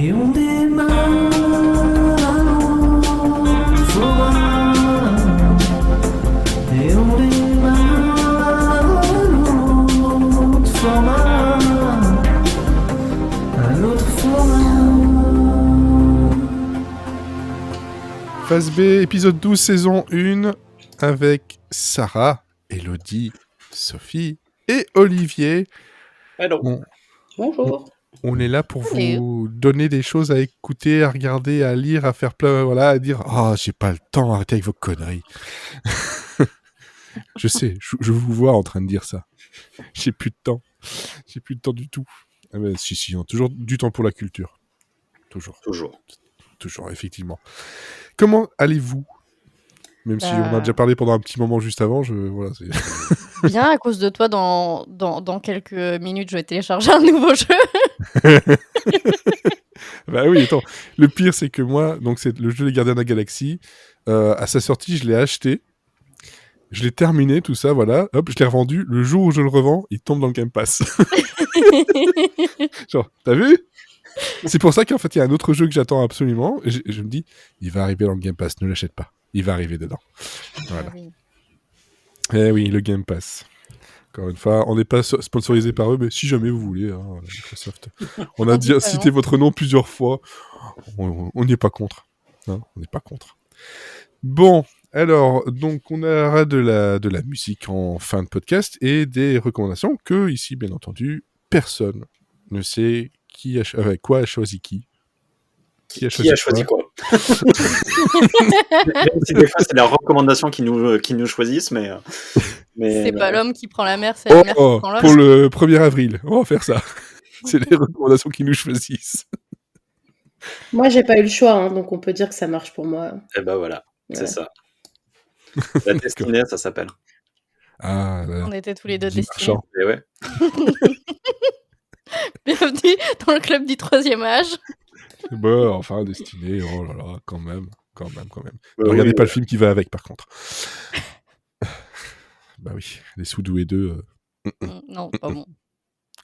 Et on démarre format. Et on démarre format. Un autre format. Phase B, épisode 12, saison 1, avec Sarah, Elodie, Sophie et Olivier. Hello. Bonjour. On est là pour vous donner des choses à écouter, à regarder, à lire, à faire plein, voilà, à dire « Ah, j'ai pas le temps, arrêtez avec vos conneries. » Je sais, je vous vois en train de dire ça. J'ai plus de temps. J'ai plus de temps du tout. Ah ben, si, on a toujours du temps pour la culture. Toujours, effectivement. Comment allez-vous ? Même si on a déjà parlé pendant un petit moment juste avant, voilà, c'est... Bien, à cause de toi, dans quelques minutes, je vais télécharger un nouveau jeu. Bah oui, attends. Le pire, c'est que moi, donc c'est le jeu Les Gardiens de la Galaxie. À sa sortie, je l'ai acheté. Je l'ai terminé, tout ça, voilà. Hop, je l'ai revendu. Le jour où je le revends, il tombe dans le Game Pass. Genre, t'as vu ? C'est pour ça qu'en fait, il y a un autre jeu que j'attends absolument. Et je me dis, il va arriver dans le Game Pass, ne l'achète pas. Il va arriver dedans. Voilà. Ah oui. Eh oui, le Game Pass. Encore une fois, on n'est pas sponsorisé par eux, mais si jamais vous voulez, hein, Microsoft. On a déjà cité votre nom plusieurs fois. On n'y est pas contre. Hein, on n'est pas contre. Bon, alors, donc on aura de la musique en fin de podcast et des recommandations que, ici, bien entendu, personne ne sait quoi a choisi qui. Qui a choisi quoi. Même si des fois, c'est la recommandation qui nous choisissent, mais c'est pas l'homme qui prend la mer, c'est la mer qui prend l'homme. Pour le 1er avril, on va faire ça. C'est les recommandations qui nous choisissent. Moi, j'ai pas eu le choix, hein, donc on peut dire que ça marche pour moi. Et ben voilà, c'est ça. La destinée, ça s'appelle. Ah, voilà. On était tous les deux destinés. Et ouais. Bienvenue dans le club du 3e âge. Bon, enfin, destiné, oh là là, quand même. Ne regardez pas le film qui va avec, par contre. Bah oui, les Soudoués 2. Non, pas bon.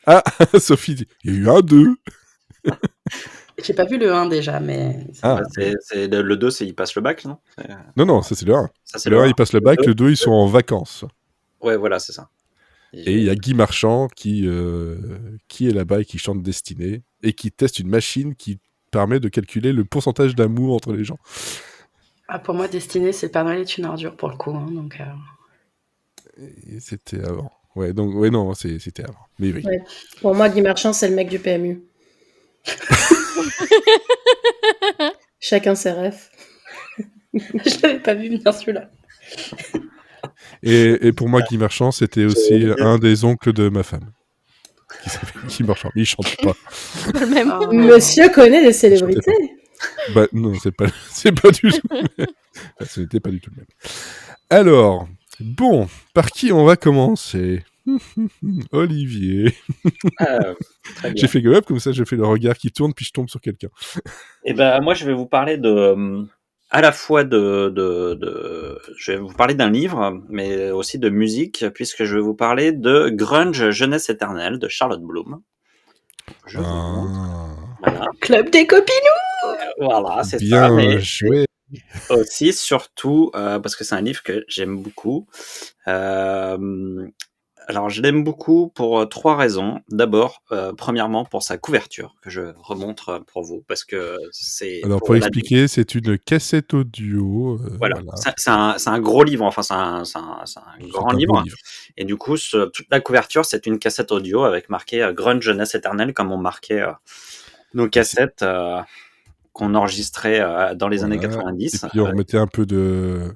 Ah, Sophie dit, il y a eu un 2. J'ai pas vu le 1 déjà, mais... C'est le 2, c'est il passe le bac, non ? Non, ça c'est le 1. Ça, c'est le 1, il passe le bac, le 2, ils sont en vacances. Ouais, voilà, c'est ça. Et il y a Guy Marchand qui est là-bas et qui chante Destinée et qui teste une machine qui permet de calculer le pourcentage d'amour entre les gens. Ah, pour moi, Destinée, c'est le Père Noël est une ordure pour le coup. Hein, donc, Et c'était avant. Ouais, donc, ouais, non, c'était avant. Mais oui. Ouais. Pour moi, Guy Marchand, c'est le mec du PMU. Chacun ses refs. Je l'avais pas vu venir celui-là. Et pour moi, Guy Marchand, c'était aussi un des oncles de ma femme. Qui s'appelle Guy Marchand. Mais il chante pas. Pas le même. Oh. Monsieur connaît des célébrités. Bah non, c'est pas du tout le même. Ce n'était pas du tout le même. Alors, bon, par qui on va commencer ? Olivier. Très bien. J'ai fait go-up, comme ça je fais le regard qui tourne, puis je tombe sur quelqu'un. Et ben moi, je vais vous parler à la fois je vais vous parler d'un livre, mais aussi de musique, puisque je vais vous parler de Grunge, Jeunesse éternelle, de Charlotte Bloom. Je vous montre. Voilà. Club des copinous. Voilà, c'est bien ça. Mais joué. aussi, surtout, parce que c'est un livre que j'aime beaucoup. Alors, je l'aime beaucoup pour 3 raisons. D'abord, premièrement, pour sa couverture, que je remontre pour vous, parce que c'est... Alors, pour expliquer, c'est une cassette audio. Voilà. C'est un gros livre, enfin, c'est un grand livre. Et du coup, toute la couverture, c'est une cassette audio avec marqué Grunge, Jeunesse éternelle, comme on marquait nos cassettes qu'on enregistrait dans les années 90. Et puis, on remettait un peu de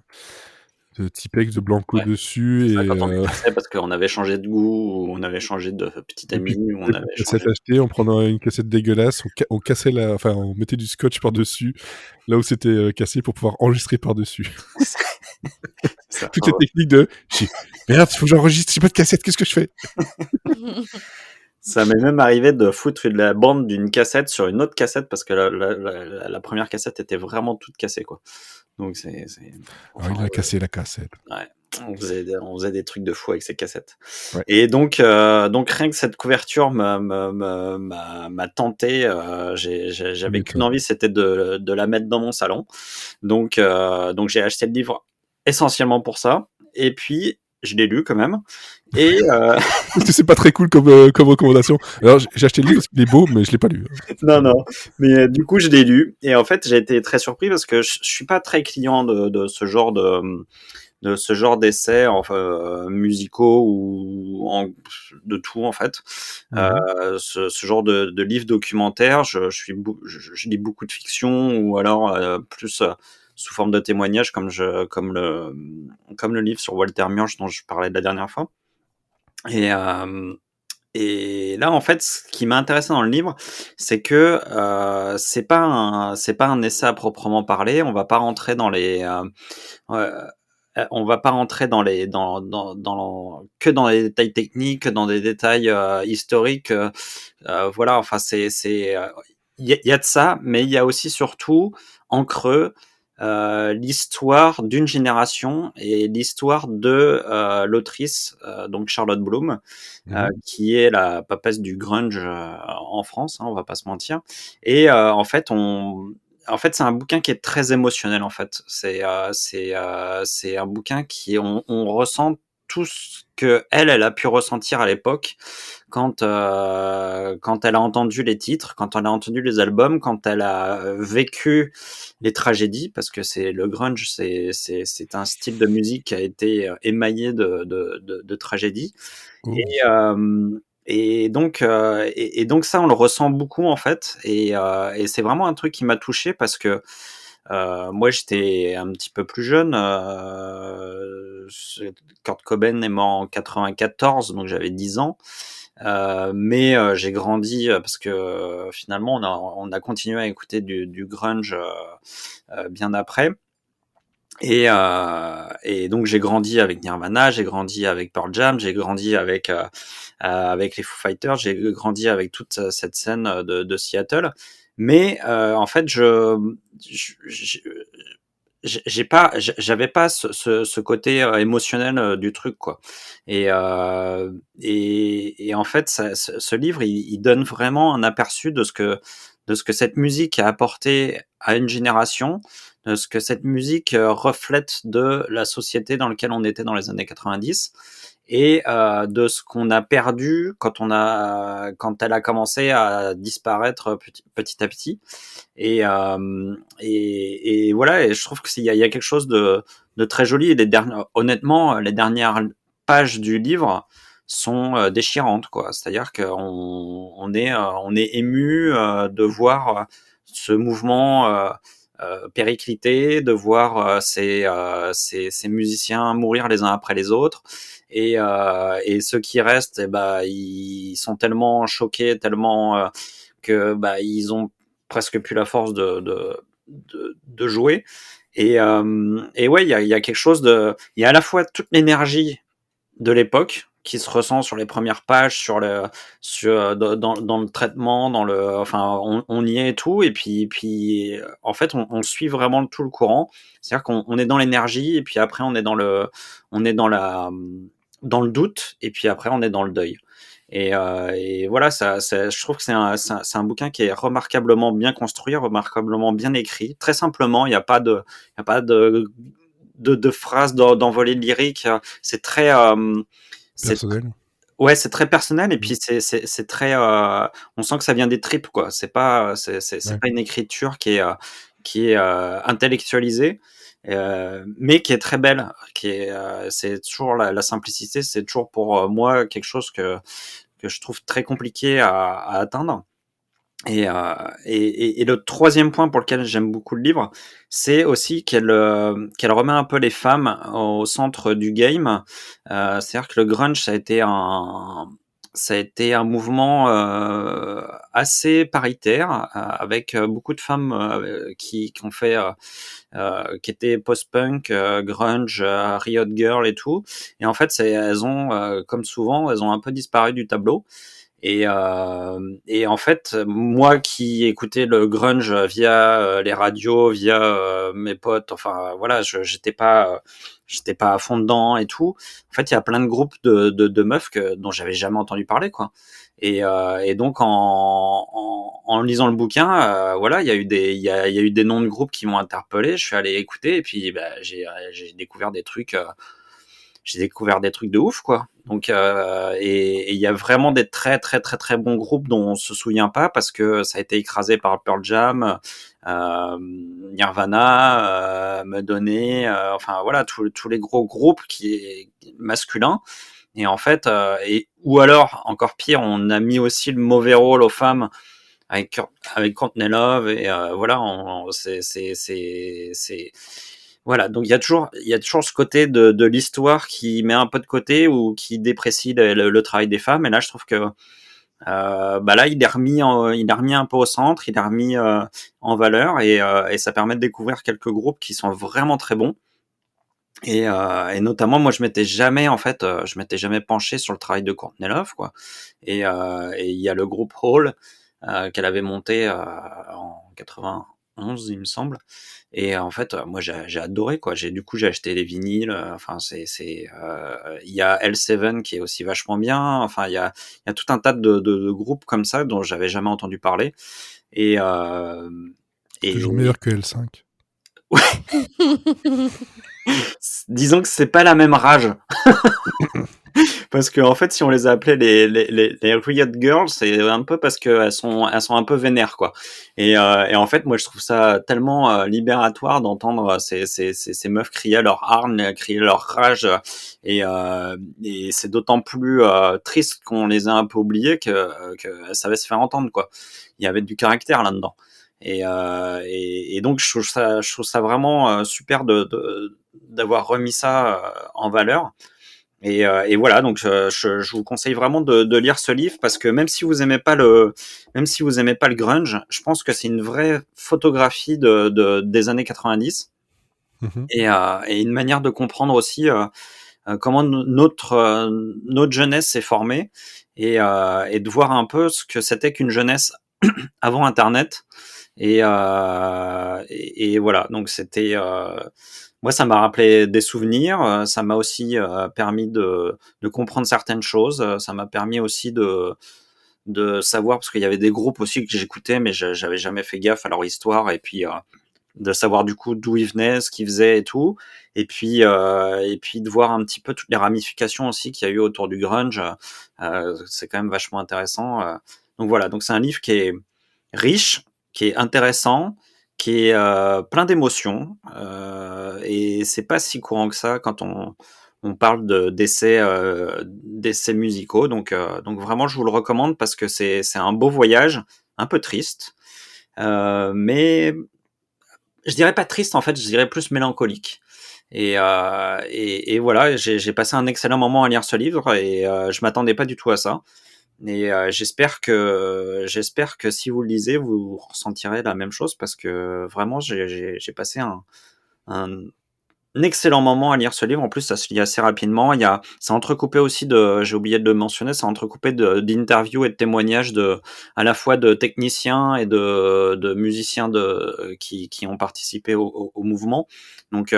Tipex de Blanco dessus. Ça, et quand on passait, parce qu'on avait changé de goût, ou on avait changé de petit ami, ou on avait changé. Acheté, on prenait une cassette dégueulasse, on cassait on mettait du scotch par-dessus, là où c'était cassé pour pouvoir enregistrer par-dessus. Toute cette technique de merde, il faut que j'enregistre, j'ai pas de cassette, qu'est-ce que je fais ? Ça m'est même arrivé de foutre la bande d'une cassette sur une autre cassette parce que la première cassette était vraiment toute cassée, quoi. Donc il a cassé la cassette. Ouais. on faisait des trucs de fou avec ces cassettes. Ouais. Et donc rien que cette couverture m'a tenté. J'avais m'étonnes. qu'une envie, c'était de la mettre dans mon salon. Donc j'ai acheté le livre essentiellement pour ça. Et puis je l'ai lu quand même. Et Parce que c'est pas très cool comme recommandation. Alors, j'ai acheté le livre parce qu'il est beau, mais je l'ai pas lu. non, mais du coup je l'ai lu. Et en fait j'ai été très surpris parce que je suis pas très client de ce genre d'essais musicaux ou de tout en fait. Ce genre de livre documentaire, je lis beaucoup de fiction ou alors plus sous forme de témoignage comme le livre sur Walter Murch dont je parlais de la dernière fois. Et là, en fait, ce qui m'a intéressé dans le livre, c'est que c'est pas un essai à proprement parler. On va pas rentrer dans les on va pas rentrer que dans les détails techniques, dans des détails historiques. Voilà, enfin il y a de ça, mais il y a aussi surtout en creux l'histoire d'une génération et l'histoire de l'autrice, donc Charlotte Bloom, qui est la papesse du grunge en France, hein, on va pas se mentir. Et en fait, c'est un bouquin qui est très émotionnel. En fait, c'est un bouquin on ressent tout ce que elle a pu ressentir à l'époque quand elle a entendu les titres, quand elle a entendu les albums, quand elle a vécu les tragédies, parce que le grunge, c'est un style de musique qui a été émaillé de tragédies. Oh. Et donc ça, on le ressent beaucoup en fait, et c'est vraiment un truc qui m'a touché parce que moi, j'étais un petit peu plus jeune. Kurt Cobain est mort en 94, donc j'avais 10 ans. Mais j'ai grandi parce que finalement, on a continué à écouter du grunge bien après. Et donc j'ai grandi avec Nirvana, j'ai grandi avec Pearl Jam, j'ai grandi avec les Foo Fighters, j'ai grandi avec toute cette scène de Seattle. Mais en fait, j'avais pas ce côté émotionnel du truc, quoi. Et en fait, ce livre, il donne vraiment un aperçu de ce que cette musique a apporté à une génération, de ce que cette musique reflète de la société dans laquelle on était dans les années 90, et de ce qu'on a perdu quand elle a commencé à disparaître petit à petit. Et voilà, et je trouve qu'il y a quelque chose de très joli. Et honnêtement, les dernières pages du livre sont déchirantes, quoi. C'est-à-dire qu'on est ému de voir ce mouvement péricliter, de voir ces musiciens mourir les uns après les autres. Et ceux qui restent, ils sont tellement choqués, tellement que ils ont presque plus la force de jouer. Et ouais, il y a quelque chose il y a à la fois toute l'énergie de l'époque qui se ressent sur les premières pages, dans le traitement, enfin, on y est et tout. Et puis en fait, on suit vraiment tout le courant. C'est-à-dire qu'on est dans l'énergie, et puis après, on est dans le doute, et puis après, on est dans le deuil. Et voilà, je trouve que c'est un bouquin qui est remarquablement bien construit, remarquablement bien écrit, très simplement. Il n'y a pas de phrases d'envolée lyrique. C'est très Personnel. ouais, c'est très personnel, et puis c'est très on sent que ça vient des tripes, quoi. C'est pas une écriture qui est intellectualisée, mais qui est très belle, c'est toujours la simplicité, c'est toujours pour moi quelque chose que je trouve très compliqué à atteindre. Et le troisième point pour lequel j'aime beaucoup le livre, c'est aussi qu'elle remet un peu les femmes au centre du game. C'est-à-dire que le grunge, ça a été un mouvement assez paritaire, avec beaucoup de femmes qui ont fait qui étaient post-punk, grunge, Riot Girl et tout. Et en fait, elles ont, comme souvent, elles ont un peu disparu du tableau. Et en fait, moi qui écoutais le grunge via les radios, via mes potes, enfin voilà, j'étais pas à fond dedans et tout. En fait, il y a plein de groupes de meufs dont j'avais jamais entendu parler, quoi. Et donc en lisant le bouquin, voilà, il y a eu des noms de groupes qui m'ont interpellé. Je suis allé écouter et puis j'ai découvert des trucs. J'ai découvert des trucs de ouf, quoi. Donc et il y a vraiment des très très très très bons groupes dont on se souvient pas parce que ça a été écrasé par Pearl Jam, Nirvana, Madonna, enfin voilà tous les gros groupes masculins. Et en fait, ou alors encore pire, on a mis aussi le mauvais rôle aux femmes avec Courtney Love et voilà, c'est voilà, donc il y a toujours ce côté de l'histoire qui met un peu de côté ou qui déprécie le travail des femmes. Et là, je trouve que là, il est remis un peu au centre, il est remis en valeur et ça permet de découvrir quelques groupes qui sont vraiment très bons. Et notamment, moi, je m'étais jamais penché sur le travail de Courtney Love, quoi. Et il y a le groupe Hall qu'elle avait monté en 91, il me semble. Et en fait, moi, j'ai adoré, quoi. J'ai acheté les vinyles. Enfin, il y a L7 qui est aussi vachement bien. Enfin, il y a tout un tas de groupes comme ça dont j'avais jamais entendu parler. Et Toujours meilleur que L5. Disons que c'est pas la même rage. Parce que en fait, si on les a appelées les Riot Girls, c'est un peu parce qu'elles sont un peu vénères, quoi. Et en fait, moi, je trouve ça tellement libératoire d'entendre ces meufs crier leur hargne, crier leur rage, et c'est d'autant plus triste qu'on les a un peu oubliées que ça va se faire entendre, quoi. Il y avait du caractère là-dedans. Et donc je trouve ça vraiment super d'avoir remis ça en valeur. Et voilà, donc je vous conseille vraiment de lire ce livre parce que même si vous aimez pas le grunge, je pense que c'est une vraie photographie des années 90 et une manière de comprendre aussi comment notre jeunesse s'est formée et de voir un peu ce que c'était qu'une jeunesse avant Internet. Et voilà, donc c'était moi ça m'a rappelé des souvenirs, ça m'a aussi permis de comprendre certaines choses, ça m'a permis aussi de savoir parce qu'il y avait des groupes aussi que j'écoutais mais j'avais jamais fait gaffe à leur histoire et puis de savoir du coup d'où ils venaient, ce qu'ils faisaient et tout, et puis de voir un petit peu toutes les ramifications aussi qu'il y a eu autour du grunge, c'est quand même vachement intéressant. Donc voilà, donc c'est un livre qui est riche, qui est intéressant, qui est plein d'émotions, et c'est pas si courant que ça quand on parle d'essais musicaux. Donc vraiment, je vous le recommande parce que c'est un beau voyage, un peu triste, mais je dirais pas triste en fait, je dirais plus mélancolique. Et voilà, j'ai passé un excellent moment à lire ce livre et je m'attendais pas du tout à ça. Et j'espère que si vous le lisez, vous ressentirez la même chose parce que vraiment, j'ai passé un excellent moment à lire ce livre. En plus, ça se lit assez rapidement. C'est entrecoupé aussi j'ai oublié de le mentionner, c'est entrecoupé d'interviews et de témoignages à la fois de techniciens et de musiciens qui ont participé au mouvement. Donc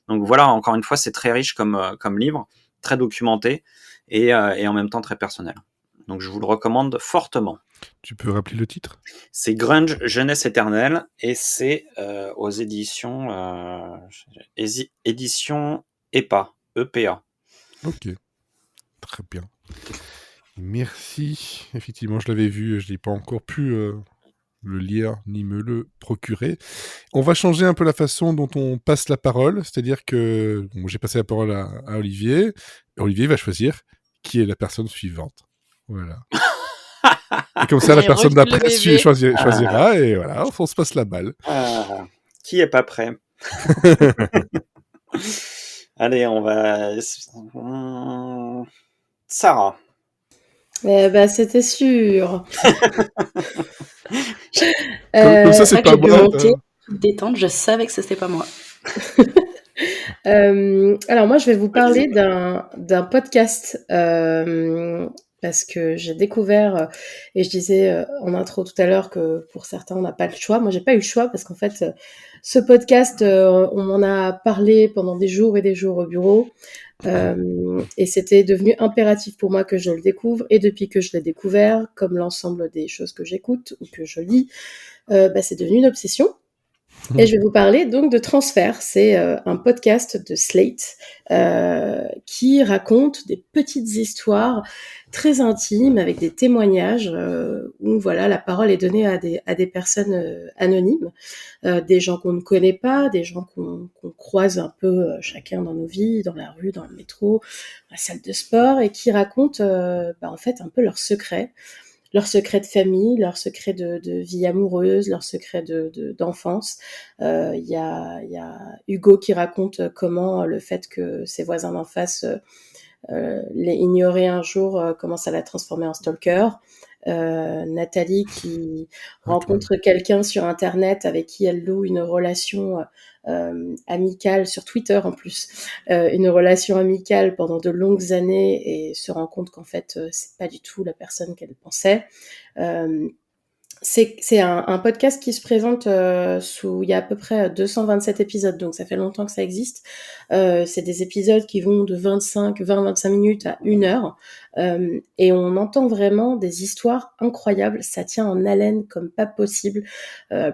voilà, encore une fois, c'est très riche comme livre, très documenté. Et en même temps très personnel. Donc je vous le recommande fortement. Tu peux rappeler le titre ? C'est Grunge, Jeunesse éternelle et c'est aux éditions EPA. EPA. Ok, très bien. Merci. Effectivement, je l'avais vu, je n'ai pas encore pu le lire ni me le procurer. On va changer un peu la façon dont on passe la parole, c'est-à-dire que j'ai passé la parole à Olivier. Olivier va choisir qui est la personne suivante. Voilà. Et comme ça, la personne d'après choisira et voilà, on se passe la balle. Qui est pas prêt? Allez, on va... Sarah. C'était sûr. Comme ça, c'est pas moi. Détente, je savais que c'était pas moi. Alors moi, je vais vous parler d'un podcast parce que j'ai découvert, et je disais en intro tout à l'heure que pour certains, on n'a pas le choix. Moi, j'ai pas eu le choix parce qu'en fait, ce podcast, on m'en a parlé pendant des jours et des jours au bureau. Et c'était devenu impératif pour moi que je le découvre. Et depuis que je l'ai découvert, comme l'ensemble des choses que j'écoute ou que je lis, c'est devenu une obsession. Et je vais vous parler donc de Transfert. C'est un podcast de Slate qui raconte des petites histoires très intimes avec des témoignages où voilà, la parole est donnée à des personnes anonymes, des gens qu'on ne connaît pas, des gens qu'on croise un peu chacun dans nos vies, dans la rue, dans le métro, la salle de sport, et qui racontent en fait un peu leurs secrets de famille, leurs secrets de vie amoureuse, leurs secrets d'enfance. Il y a Hugo qui raconte comment le fait que ses voisins d'en face l'ait ignoré un jour commence à la transformer en stalker. Nathalie qui rencontre quelqu'un sur Internet avec qui elle loue une relation amicale sur Twitter en plus, une relation amicale pendant de longues années et se rend compte qu'en fait c'est pas du tout la personne qu'elle pensait. C'est un podcast qui se présente il y a à peu près 227 épisodes, donc ça fait longtemps que ça existe. C'est des épisodes qui vont de 20-25 minutes à 1 heure, et on entend vraiment des histoires incroyables. Ça tient en haleine comme pas possible.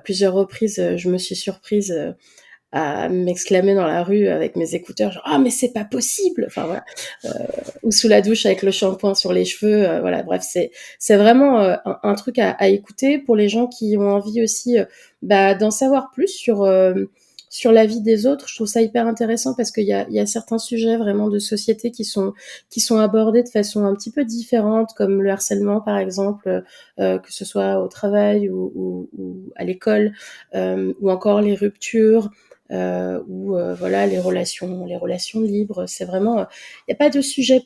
Plusieurs reprises, je me suis surprise à m'exclamer dans la rue avec mes écouteurs, genre « Ah, mais c'est pas possible !» Enfin, voilà. Ou sous la douche avec le shampoing sur les cheveux. Voilà, bref, c'est vraiment un truc à écouter pour les gens qui ont envie aussi d'en savoir plus sur la vie des autres. Je trouve ça hyper intéressant parce qu'il y a certains sujets vraiment de société qui sont abordés de façon un petit peu différente, comme le harcèlement, par exemple, que ce soit au travail ou à l'école, ou encore les ruptures, ou voilà, les relations libres. C'est vraiment, il n'y a pas de sujet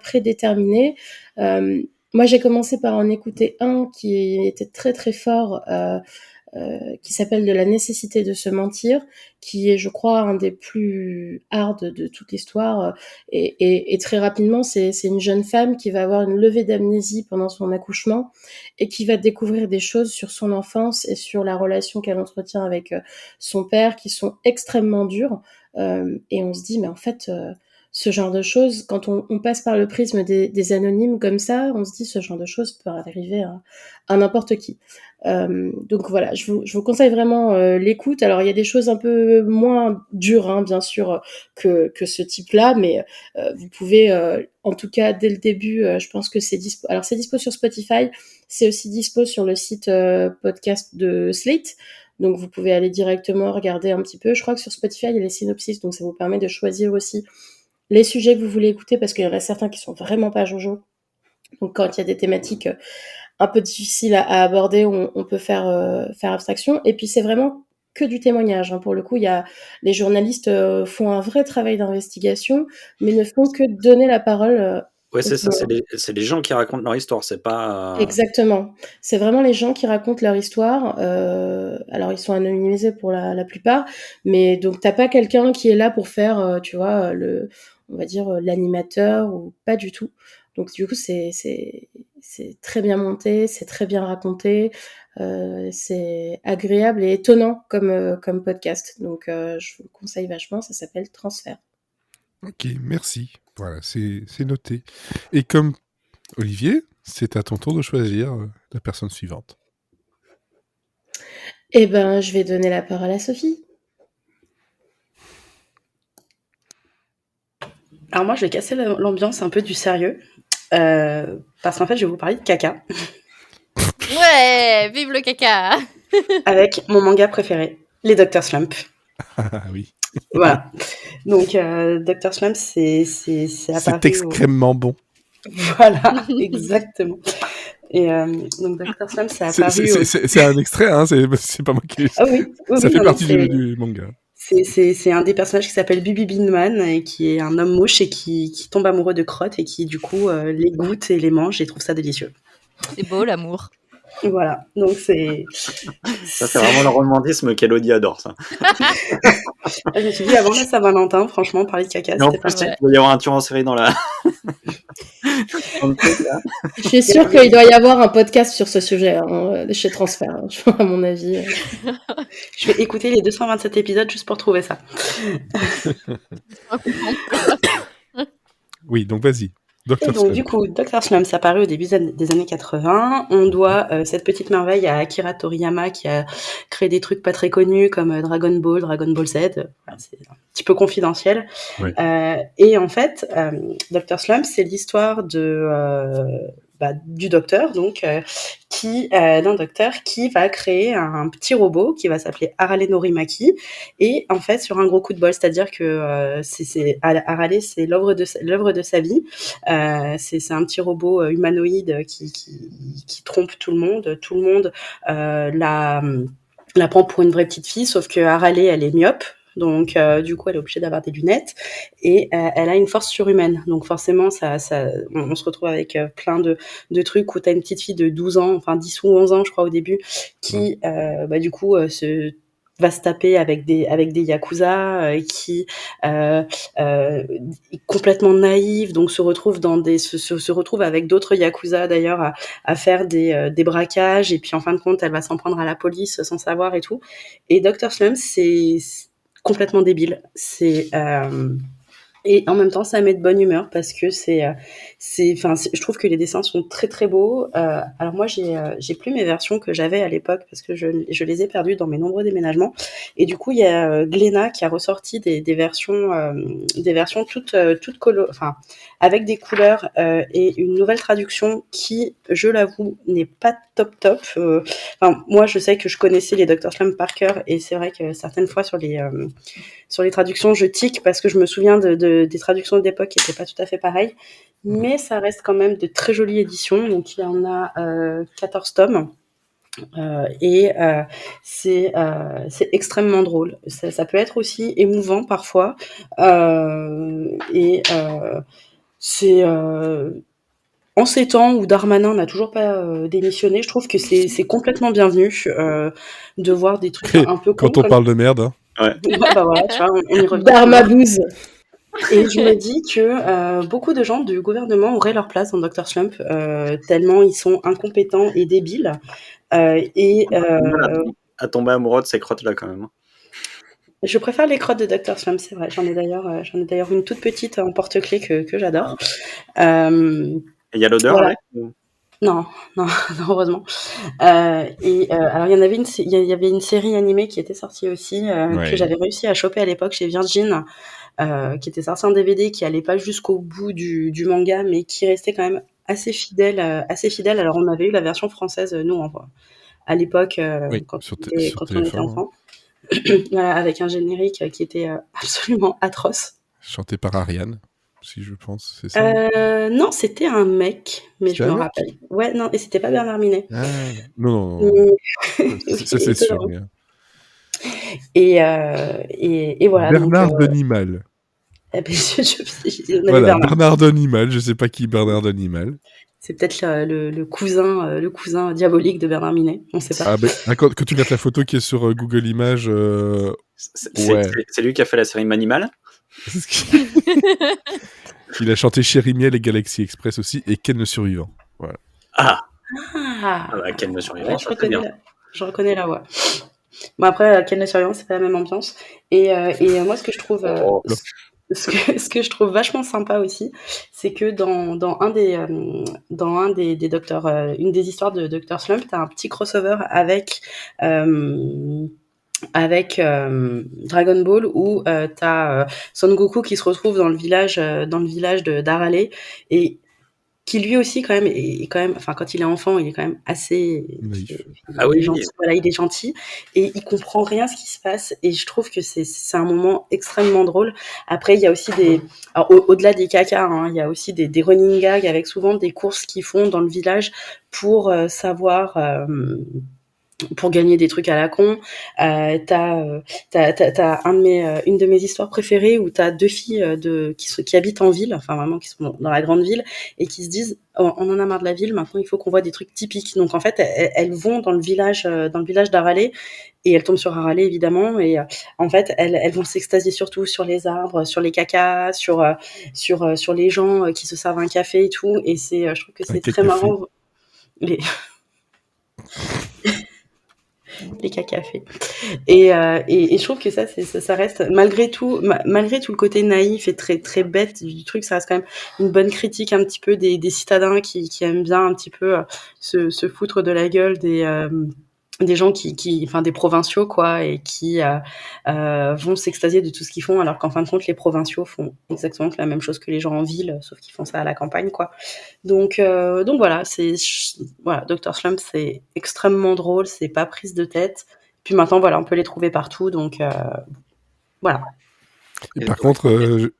prédéterminé. Moi, j'ai commencé par en écouter un qui était très très fort, qui s'appelle « De la nécessité de se mentir », qui est, je crois, un des plus hard de toute l'histoire. Et très rapidement, c'est une jeune femme qui va avoir une levée d'amnésie pendant son accouchement et qui va découvrir des choses sur son enfance et sur la relation qu'elle entretient avec son père qui sont extrêmement dures. Et on se dit, mais en fait... ce genre de choses, quand on passe par le prisme des anonymes comme ça, on se dit ce genre de choses peut arriver à n'importe qui. Donc voilà, je vous conseille vraiment l'écoute. Alors il y a des choses un peu moins dures, bien sûr, que ce type-là, mais vous pouvez, en tout cas dès le début, je pense que c'est dispo. Alors c'est dispo sur Spotify, c'est aussi dispo sur le site podcast de Slate. Donc vous pouvez aller directement regarder un petit peu. Je crois que sur Spotify il y a les synopsis, donc ça vous permet de choisir aussi les sujets que vous voulez écouter, parce qu'il y en a certains qui sont vraiment pas jojo. Donc quand il y a des thématiques un peu difficiles à aborder, on peut faire abstraction. Et puis c'est vraiment que du témoignage. Pour le coup, les journalistes font un vrai travail d'investigation, mais ne font que donner la parole. Ouais, c'est ça, c'est les gens qui racontent leur histoire, c'est pas... Exactement. C'est vraiment les gens qui racontent leur histoire. Alors, ils sont anonymisés pour la plupart, mais donc t'as pas quelqu'un qui est là pour faire, tu vois, on va dire l'animateur, ou pas du tout. Donc du coup, c'est très bien monté, c'est très bien raconté, c'est agréable et étonnant comme podcast. Donc je vous le conseille vachement, ça s'appelle Transfert. Ok, merci. Voilà, c'est noté. Et comme Olivier, c'est à ton tour de choisir la personne suivante. Eh ben, je vais donner la parole à Sophie. Alors moi, je vais casser l'ambiance un peu du sérieux, parce qu'en fait, je vais vous parler de caca. Ouais, vive le caca. Avec mon manga préféré, les Dr. Slump. Ah oui. Voilà. Donc, Dr. Slump, c'est apparu... C'est extrêmement bon. Voilà, exactement. Et donc, Dr. Slump, c'est apparu... C'est un extrait, c'est pas moi qui... Ah oui, ça fait partie du manga. C'est un des personnages qui s'appelle Bibi Binman et qui est un homme moche et qui tombe amoureux de crottes et qui, du coup, les goûte et les mange et trouve ça délicieux. C'est beau, l'amour. Voilà, donc c'est... Ça, c'est vraiment le romantisme qu'Elodie adore, ça. Je me suis dit, avant la Saint-Valentin, franchement, parler de caca, c'était pas mal. Il va y avoir un tueur en série dans la Je suis sûre qu'il doit y avoir un podcast sur ce sujet chez Transfert, à mon avis. Je vais écouter les 227 épisodes juste pour trouver ça. Oui, donc vas-y. Et Dr. donc, Slump. du coup, Dr. Slump, ça apparu au début des années 80. On doit cette petite merveille à Akira Toriyama qui a créé des trucs pas très connus comme Dragon Ball, Dragon Ball Z. Voilà, c'est un petit peu confidentiel. Ouais. Et en fait, Dr. Slump, c'est l'histoire du docteur, donc d'un docteur qui va créer un petit robot qui va s'appeler Arale Norimaki, et en fait sur un gros coup de bol, c'est-à-dire que Arale, c'est l'œuvre de sa vie. C'est un petit robot humanoïde qui trompe tout le monde la prend pour une vraie petite fille, sauf que Arale, elle est myope. Donc, du coup, elle est obligée d'avoir des lunettes et elle a une force surhumaine. Donc, forcément, on se retrouve avec plein de trucs où t'as une petite fille de 12 ans, enfin 10 ou 11 ans, je crois, au début, qui, du coup, va se taper avec des yakuza, qui est complètement naïve, donc se retrouve avec d'autres yakuza d'ailleurs à faire des braquages, et puis en fin de compte, elle va s'en prendre à la police sans savoir et tout. Et Dr. Slump, c'est complètement débile. Et en même temps, ça met de bonne humeur parce que je trouve que les dessins sont très très beaux. Alors moi, j'ai plus mes versions que j'avais à l'époque parce que je les ai perdues dans mes nombreux déménagements. Et du coup, il y a Glénat qui a ressorti des versions toutes enfin avec des couleurs et une nouvelle traduction qui, je l'avoue, n'est pas top. Moi, je sais que je connaissais les Dr. Slump par cœur, et c'est vrai que certaines fois sur les traductions, je tique parce que je me souviens des traductions d'époque qui n'étaient pas tout à fait pareilles. Mais ça reste quand même de très jolies éditions. Donc, il y en a 14 tomes. C'est extrêmement drôle. Ça peut être aussi émouvant parfois. C'est en ces temps où Darmanin n'a toujours pas démissionné, je trouve que c'est complètement bienvenu de voir des trucs un peu cons. Quand on parle de merde. Ouais. Voilà, tu vois, on y revient. Darmabouze. Et je me dis que beaucoup de gens du gouvernement auraient leur place dans Dr. Slump, tellement ils sont incompétents et débiles. À tomber amoureux de ces crottes-là, quand même. Je préfère les crottes de Dr. Slump, c'est vrai. J'en ai d'ailleurs une toute petite en porte-clés que j'adore. Il y a l'odeur, voilà. ouais. Non, heureusement. Alors il y avait une série animée qui était sortie aussi, que j'avais réussi à choper à l'époque chez Virgin, qui était sortie en DVD, qui allait pas jusqu'au bout du manga, mais qui restait quand même assez fidèle. Alors on avait eu la version française, nous, à l'époque, quand on était enfant. Voilà, avec un générique qui était absolument atroce. Chanté par Ariane, si je pense, c'est ça. Non, c'était un mec, mais je me rappelle. Ouais, non, et c'était pas Bernard Minet. Ah, non. Ça, c'est sûr. Et voilà. Bernard Denimal. Voilà, Bernard Denimal, je sais pas qui Bernard Denimal. C'est peut-être le cousin diabolique de Bernard Minet, on sait pas. Quand tu regardes la photo qui est sur Google Images, c'est lui qui a fait la série Manimal. Il a chanté Chéri Miel et Galaxy Express aussi, et Ken le Survivant. Voilà. Ken le Survivant, ouais, je reconnais la voix. Bon, après, Ken le Survivant, c'est pas la même ambiance. Et moi, ce que je trouve... Ce que je trouve vachement sympa aussi, c'est que dans un des docteurs, une des histoires de Dr. Slump, t'as un petit crossover avec Dragon Ball, où t'as Son Goku qui se retrouve dans le village d'Arale, et qui lui aussi quand même, enfin quand il est enfant, il est quand même assez gentil, voilà, il est gentil et il comprend rien ce qui se passe, et je trouve que c'est un moment extrêmement drôle. Après il y a aussi au-delà des caca, il y a aussi des running gags avec souvent des courses qu'ils font dans le village pour savoir pour gagner des trucs à la con. T'as une de mes histoires préférées où t'as 2 filles qui habitent en ville, enfin vraiment qui sont dans la grande ville, et qui se disent on en a marre de la ville, maintenant il faut qu'on voit des trucs typiques. Donc en fait elles vont dans le village d'Aralé, et elles tombent sur Aralé évidemment, et en fait elles vont s'extasier surtout sur les arbres, sur les cacas, sur les gens qui se servent un café et tout, et je trouve que Un c'est très cacafé. marrant. Les les cacafés. Et je trouve que ça reste, malgré tout le côté naïf et très, très bête du truc, ça reste quand même une bonne critique un petit peu des citadins qui aiment bien un petit peu se foutre de la gueule des gens enfin des provinciaux quoi, et qui vont s'extasier de tout ce qu'ils font, alors qu'en fin de compte les provinciaux font exactement la même chose que les gens en ville, sauf qu'ils font ça à la campagne quoi. Donc voilà, voilà, Dr Slump, c'est extrêmement drôle, c'est pas prise de tête. Puis maintenant voilà, on peut les trouver partout, donc voilà. Et Et par toi, contre,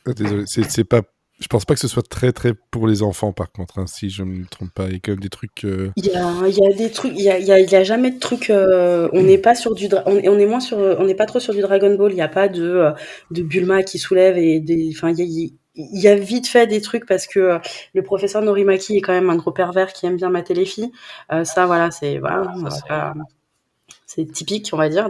désolé, c'est pas. Je pense pas que ce soit très très pour les enfants, par contre, hein, si je me trompe pas. Il y a quand même des trucs. Il y a des trucs, il y a jamais de trucs. On n'est pas sur on est moins sur, on n'est pas trop sur du Dragon Ball. Il y a pas de Bulma qui soulève et enfin il y a vite fait des trucs parce que le professeur Norimaki est quand même un gros pervers qui aime bien mater les filles. Ça voilà, c'est typique, on va dire,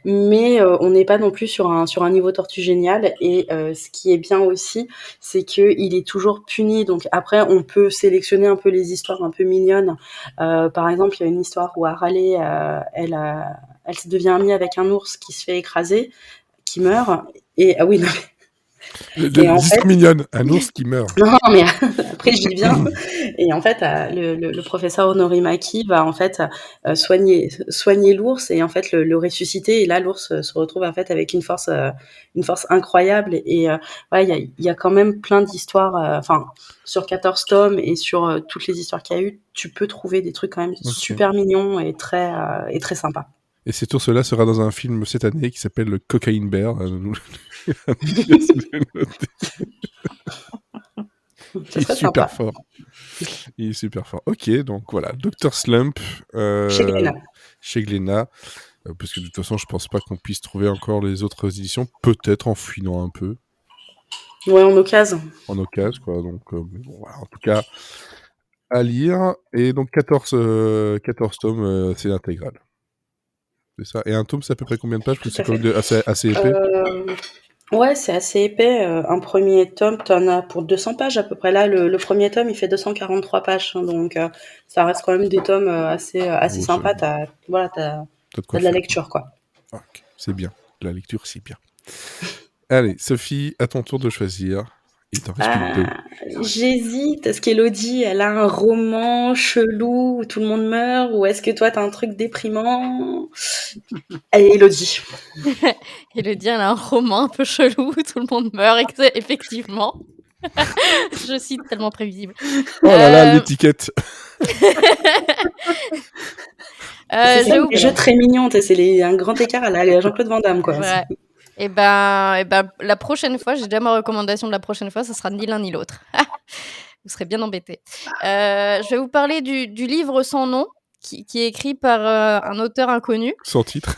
mais on n'est pas non plus sur un niveau Tortue Géniale. Et ce qui est bien aussi, c'est qu'il est toujours puni. Donc après, on peut sélectionner un peu les histoires un peu mignonnes. Par exemple, il y a une histoire où Arale, elle se devient amie avec un ours qui se fait écraser, qui meurt. Et ah oui, non, et en L'histoire fait, mignonne, un ours qui meurt. non, mais après j'y viens. Et en fait, le professeur Norimaki va en fait soigner l'ours et en fait le ressusciter. Et là, l'ours se retrouve en fait avec une force incroyable. Et voilà, il y a quand même plein d'histoires. Enfin, sur 14 tomes et sur toutes les histoires qu'il y a eu, tu peux trouver des trucs quand même super mignons et très sympas. Et cet ours-là sera dans un film cette année qui s'appelle le Cocaine Bear. Ça Il est serait super sympa. fort. Il est super fort. Ok, donc voilà, Dr Slump Chez Glénat. chez Glénat. Parce que de toute façon, je pense pas qu'on puisse trouver encore les autres éditions. Peut-être en fouinant un peu. Ouais, en occasion. En occasion, quoi. Donc, mais bon, voilà, en tout cas, à lire. Et donc, 14 tomes, c'est l'intégrale. C'est ça. Et un tome, c'est à peu près combien de pages? Parce que Tout à c'est quand même assez épais. Ouais, c'est assez épais. Un premier tome, t'en as pour 200 pages à peu près. Là, le premier tome, il fait 243 pages. Hein, donc, ça reste quand même des tomes assez Oh, sympas. ça- T'as de quoi T'as de la faire. lecture, quoi. Ok, c'est bien. La lecture, c'est bien. Allez, Sophie, à ton tour de choisir. Il t'en reste plus que deux. J'hésite. Est-ce qu'Élodie, elle a un roman chelou où tout le monde meurt, ou est-ce que toi, t'as un truc déprimant? Allez, Élodie. Élodie, elle a un roman un peu chelou où tout le monde meurt, effectivement. Je suis tellement prévisible. Oh là là, l'étiquette. C'est je comme vous- des jeux très mignons. C'est un grand écart à la Jean-Claude Van Damme, quoi. Ouais. Et ben, la prochaine fois, j'ai déjà ma recommandation de la prochaine fois, ça sera ni l'un ni l'autre. Vous serez bien embêtés. Je vais vous parler du livre sans nom, qui est écrit par un auteur inconnu. Sans titre.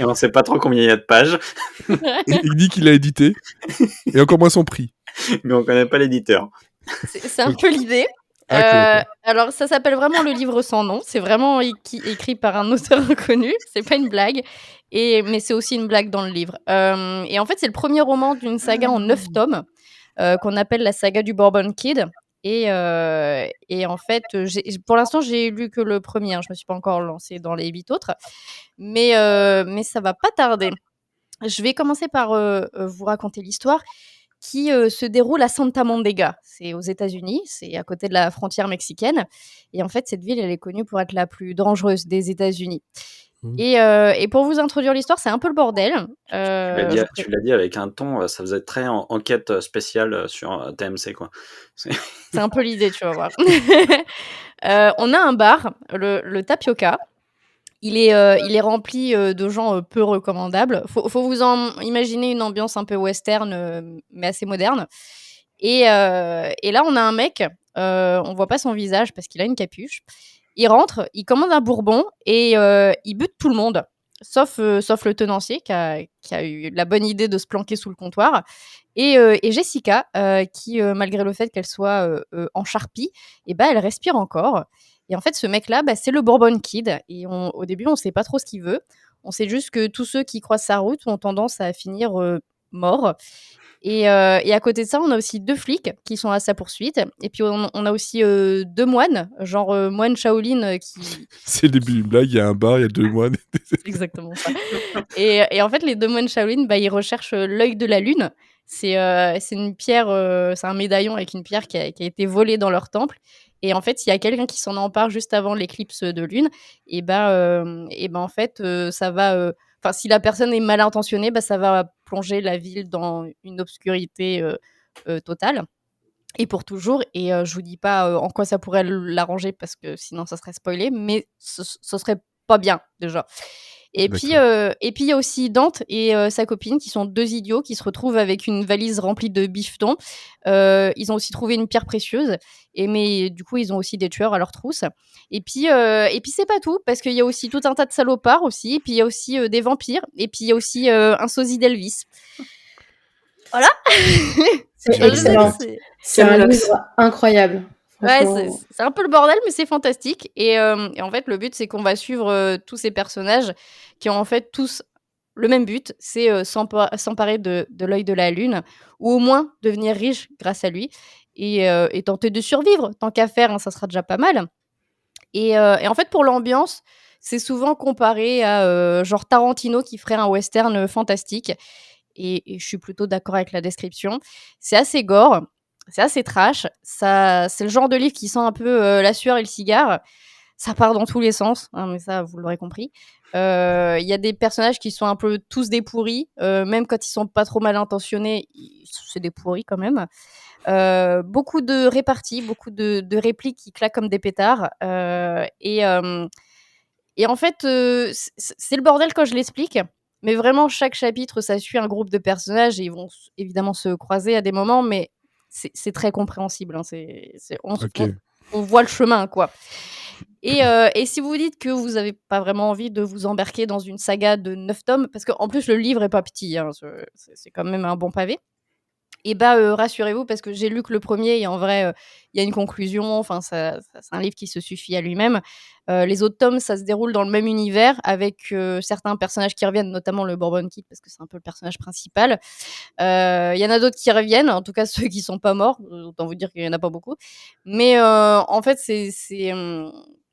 Et on sait pas trop combien il y a de pages, Il dit qu'il a édité. Et encore moins son prix. mais on connaît pas l'éditeur. C'est un peu l'idée. Ah, ok, d'accord. Alors, ça s'appelle vraiment Le livre sans nom. C'est vraiment écrit par un auteur inconnu. C'est pas une blague. Mais c'est aussi une blague dans le livre. Et en fait, c'est le premier roman d'une saga en 9 tomes qu'on appelle la saga du Bourbon Kid. Et en fait, pour l'instant, j'ai lu que le premier. Hein. Je me suis pas encore lancée dans les 8 autres. Mais ça va pas tarder. Je vais commencer par vous raconter l'histoire qui se déroule à Santa Mondega. C'est aux États-Unis, c'est à côté de la frontière mexicaine. Et en fait, cette ville, elle est connue pour être la plus dangereuse des États-Unis. Et pour vous introduire l'histoire, c'est un peu le bordel. Tu l'as dit avec un ton, ça faisait très enquête spéciale sur TMC, quoi. C'est un peu l'idée, tu vas voir. On a un bar, le Tapioca. Il est rempli de gens peu recommandables. Faut vous imaginer une ambiance un peu western, mais assez moderne. Et là, on a un mec, on voit pas son visage parce qu'il a une capuche. Il rentre, il commande un bourbon et il bute tout le monde, sauf le tenancier qui a eu la bonne idée de se planquer sous le comptoir. Et Jessica, qui, malgré le fait qu'elle soit en charpie, et bah, elle respire encore. Et en fait, ce mec-là, bah, c'est le Bourbon Kid. Et au début, on sait pas trop ce qu'il veut. On sait juste que tous ceux qui croisent sa route ont tendance à finir morts. Et à côté de ça, on a aussi 2 flics qui sont à sa poursuite. Et puis, on a aussi 2 moines, genre moines Shaolin qui... C'est le début d'une blague, il y a un bar, il y a 2 moines. C'est exactement ça. Et en fait, les 2 moines Shaolin, bah, ils recherchent l'œil de la lune. C'est une pierre, c'est un médaillon avec une pierre qui a été volée dans leur temple. Et en fait, il y a quelqu'un qui s'en empare juste avant l'éclipse de lune. En fait, ça va... Enfin, si la personne est mal intentionnée, bah, ça va plonger la ville dans une obscurité totale. Et pour toujours. Et je vous dis pas en quoi ça pourrait l'arranger parce que sinon ça serait spoilé, mais ce serait pas bien déjà. Et puis D'accord. il y a aussi Dante et sa copine qui sont 2 idiots qui se retrouvent avec une valise remplie de bifetons. Ils ont aussi trouvé une pierre précieuse mais du coup ils ont aussi des tueurs à leur trousse. Et puis c'est pas tout parce qu'il y a aussi tout un tas de salopards aussi. Et puis il y a aussi des vampires. Et puis il y a aussi un sosie d'Elvis. Voilà. C'est Génial. excellent. C'est... C'est un Camoulox. livre incroyable. Ouais, Franchement. c'est un peu le bordel, mais c'est fantastique. Et en fait, le but, c'est qu'on va suivre tous ces personnages qui ont en fait tous le même but, c'est s'emparer de l'œil de la lune, ou au moins devenir riche grâce à lui, et tenter de survivre. Tant qu'à faire, hein, ça sera déjà pas mal. Et en fait, pour l'ambiance, c'est souvent comparé à genre Tarantino qui ferait un western fantastique. Et je suis plutôt d'accord avec la description. C'est assez gore, c'est assez trash. C'est le genre de livre qui sent un peu la sueur et le cigare. Ça part dans tous les sens, hein, mais ça, vous l'aurez compris. Il y a des personnages qui sont un peu tous des pourris, même quand ils sont pas trop mal intentionnés, c'est des pourris quand même. Beaucoup de réparties, beaucoup de répliques qui claquent comme des pétards. Et en fait, c'est le bordel quand je l'explique, mais vraiment chaque chapitre, ça suit un groupe de personnages et ils vont évidemment se croiser à des moments, mais c'est très compréhensible, hein. Ok. On voit le chemin, quoi. Et si vous vous dites que vous avez pas vraiment envie de vous embarquer dans une saga de 9 tomes, parce qu'en plus le livre est pas petit, hein, c'est quand même un bon pavé. Et bah, rassurez-vous parce que j'ai lu que le premier et en vrai, il y a une conclusion, enfin c'est un livre qui se suffit à lui-même. Les autres tomes, ça se déroule dans le même univers avec, certains personnages qui reviennent, notamment le Bourbon Kid parce que c'est un peu le personnage principal. Il y en a d'autres qui reviennent, en tout cas ceux qui sont pas morts, autant vous dire qu'il y en a pas beaucoup. Mais, en fait,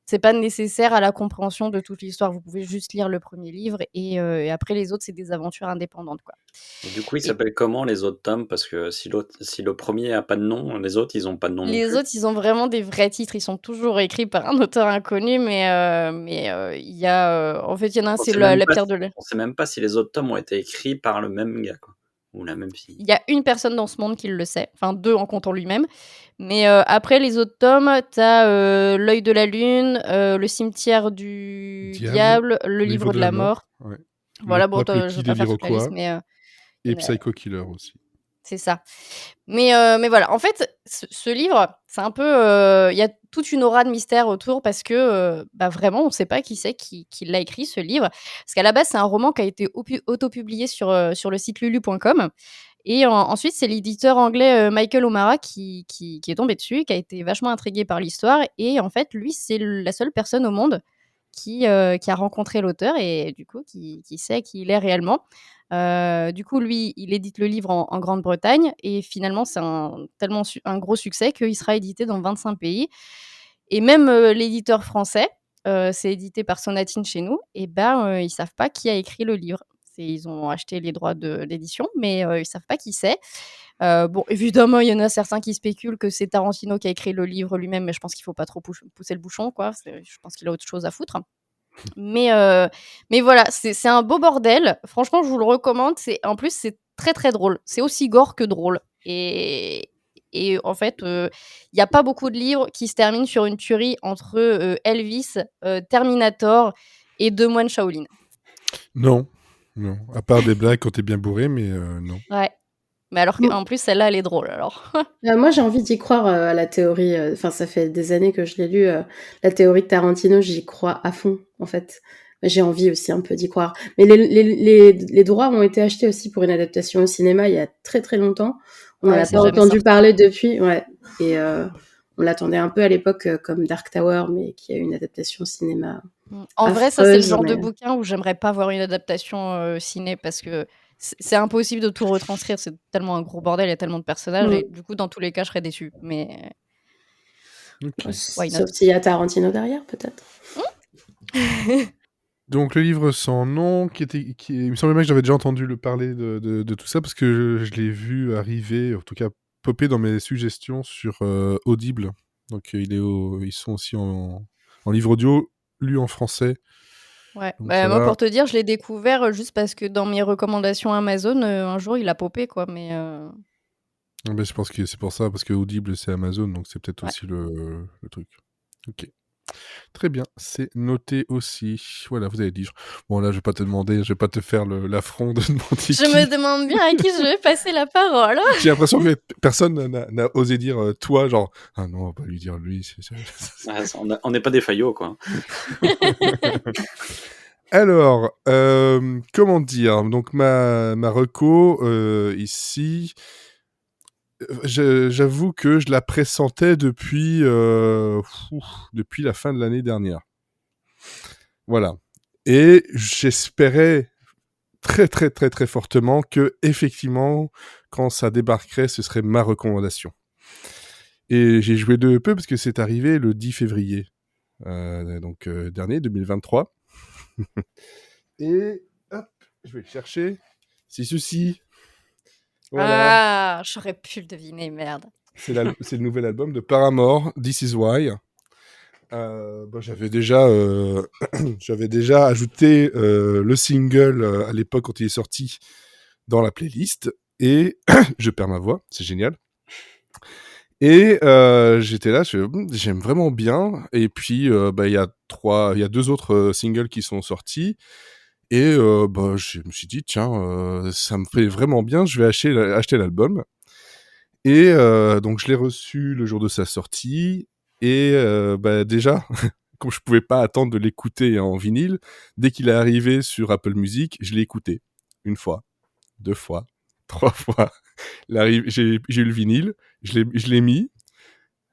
c'est pas nécessaire à la compréhension de toute l'histoire. Vous pouvez juste lire le premier livre et après les autres, c'est des aventures indépendantes, quoi. Et du coup, ils Et s'appellent comment les autres tomes? Parce que si le premier a pas de nom, les autres, ils ont pas de nom non les plus. autres, ils ont vraiment des vrais titres. Ils sont toujours écrits par un auteur inconnu, il y a, en fait, il y en a un, On c'est sait même la pas pierre si, de l'... on sait même pas si les autres tomes ont été écrits par le même gars, quoi. Ou la même fille. Il y a une personne dans ce monde qui le sait, enfin 2 en comptant lui-même. Mais après les autres tomes, t'as l'œil de la lune, le cimetière du Diable, diable, le le livre livre de de la la mort. mort. Ouais. Le Voilà, bon, pape, le je vais kid pas et faire toute la liste, l'Iroquois. mais Et Psycho Killer aussi. c'est ça. Mais voilà, en fait, ce livre, c'est un peu, il y a toute une aura de mystère autour parce que, bah, vraiment, on ne sait pas qui c'est qui l'a écrit ce livre. Parce qu'à la base, c'est un roman qui a été autopublié sur le site lulu.com et ensuite, c'est l'éditeur anglais, Michael O'Mara qui est tombé dessus, qui a été vachement intrigué par l'histoire et en fait, lui, c'est la seule personne au monde qui a rencontré l'auteur et du coup, qui sait qui il est réellement. Du coup, lui, il édite le livre en Grande-Bretagne et finalement, c'est tellement un gros succès qu'il sera édité dans 25 pays. Et même l'éditeur français, c'est édité par Sonatine chez nous, et ben, ils savent pas qui a écrit le livre. Ils ont acheté les droits d'édition, mais ils savent pas qui c'est. Bon, évidemment, il y en a certains qui spéculent que c'est Tarantino qui a écrit le livre lui-même, mais je pense qu'il faut pas trop pousser le bouchon, quoi. Je pense qu'il a autre chose à foutre. Mais voilà, c'est un beau bordel. Franchement, je vous le recommande. En plus, c'est très très drôle. C'est aussi gore que drôle. Et en fait, il n'y a pas beaucoup de livres qui se terminent sur une tuerie entre Elvis, Terminator et 2 moines Shaolin. Non, non. À part des blagues quand t'es bien bourré, mais non. Ouais. Mais alors qu'en plus, celle-là, elle est drôle, alors. Moi, j'ai envie d'y croire à la théorie. Enfin, ça fait des années que je l'ai lu. La théorie de Tarantino, j'y crois à fond, en fait. J'ai envie aussi un peu d'y croire. Mais les droits ont été achetés aussi pour une adaptation au cinéma il y a très très longtemps. On n'en Ouais, a c'est pas jamais entendu sorti. parler depuis. Ouais. Et on l'attendait un peu à l'époque comme Dark Tower, mais qui a eu une adaptation au cinéma En vrai, ça, c'est le affreuse. genre de Mais... bouquin où j'aimerais pas voir une adaptation ciné parce que c'est impossible de tout retranscrire. C'est tellement un gros bordel, il y a tellement de personnages. Et du coup, dans tous les cas, je serais déçue. Mais Ok. why not? Sauf s'il y a Tarantino derrière, peut-être. Donc le livre sans nom, il me semblait bien que j'avais déjà entendu le parler de tout ça parce que je l'ai vu arriver, en tout cas popper dans mes suggestions sur Audible. Donc ils sont aussi en livre audio, lu en français. Ouais. Donc Bah, ça moi, va. pour te dire, je l'ai découvert juste parce que dans mes recommandations Amazon, un jour, il a popé, quoi. Mais Ah ben, je pense que c'est pour ça, parce que Audible c'est Amazon, donc c'est peut-être ouais. aussi le truc. Ok. Très bien, c'est noté aussi. Voilà, vous avez le livre. Bon là, je vais pas te demander, je vais pas te faire l'affront de demander Je me qui. demande bien à qui je vais passer la parole. J'ai l'impression que personne n'a osé dire toi, genre ah non, on va pas lui dire lui. Ouais, on n'est pas des faillots, quoi. Alors, comment dire? Donc ma reco ici, j'avoue que je la pressentais depuis depuis la fin de l'année dernière. Voilà. Et j'espérais très très très très fortement que effectivement, quand ça débarquerait, ce serait ma recommandation. Et j'ai joué de peu parce que c'est arrivé le 10 février, dernier, 2023. Et hop, je vais le chercher. C'est ceci. Voilà. Ah, j'aurais pu le deviner, merde. C'est le nouvel album de Paramore, This Is Why. J'avais déjà ajouté le single à l'époque quand il est sorti dans la playlist et je perds ma voix, c'est génial. Et j'étais là, j'aime vraiment bien. Et puis il y a deux autres singles qui sont sortis. Et je me suis dit tiens, ça me fait vraiment bien, je vais acheter l'album. Et donc je l'ai reçu le jour de sa sortie. Et déjà, comme je pouvais pas attendre de l'écouter en vinyle, dès qu'il est arrivé sur Apple Music, je l'ai écouté. Une fois, deux fois, trois fois. J'ai eu le vinyle, je l'ai mis,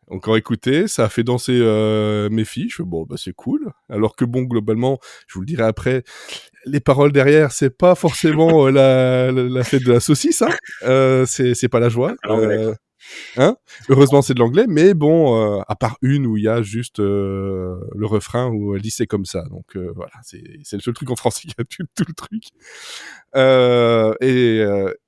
encore écouté, ça a fait danser mes filles. Je fais bon, bah c'est cool. Alors que bon, globalement, je vous le dirai après, les paroles derrière, c'est pas forcément la fête de la saucisse, hein. C'est pas la joie. Hein, heureusement c'est de l'anglais, mais bon, à part une où il y a juste le refrain où elle dit c'est comme ça, donc voilà, c'est le seul truc en français qui a tout le truc.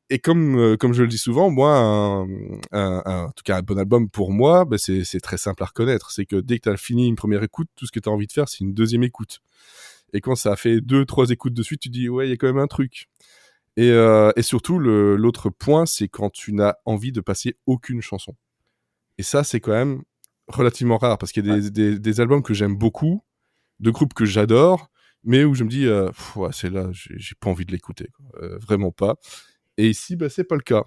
Et comme je le dis souvent, moi, en tout cas un bon album pour moi, bah, c'est très simple à reconnaître. C'est que dès que tu as fini une première écoute, tout ce que tu as envie de faire, c'est une deuxième écoute. Et quand ça a fait 2-3 écoutes de suite, tu dis ouais, il y a quand même un truc. Et surtout, l'autre point, c'est quand tu n'as envie de passer aucune chanson. Et ça, c'est quand même relativement rare, parce qu'il y a des albums que j'aime beaucoup, de groupes que j'adore, mais où je me dis, ouais, c'est là, j'ai pas envie de l'écouter. Vraiment pas. Et ici, bah, c'est pas le cas.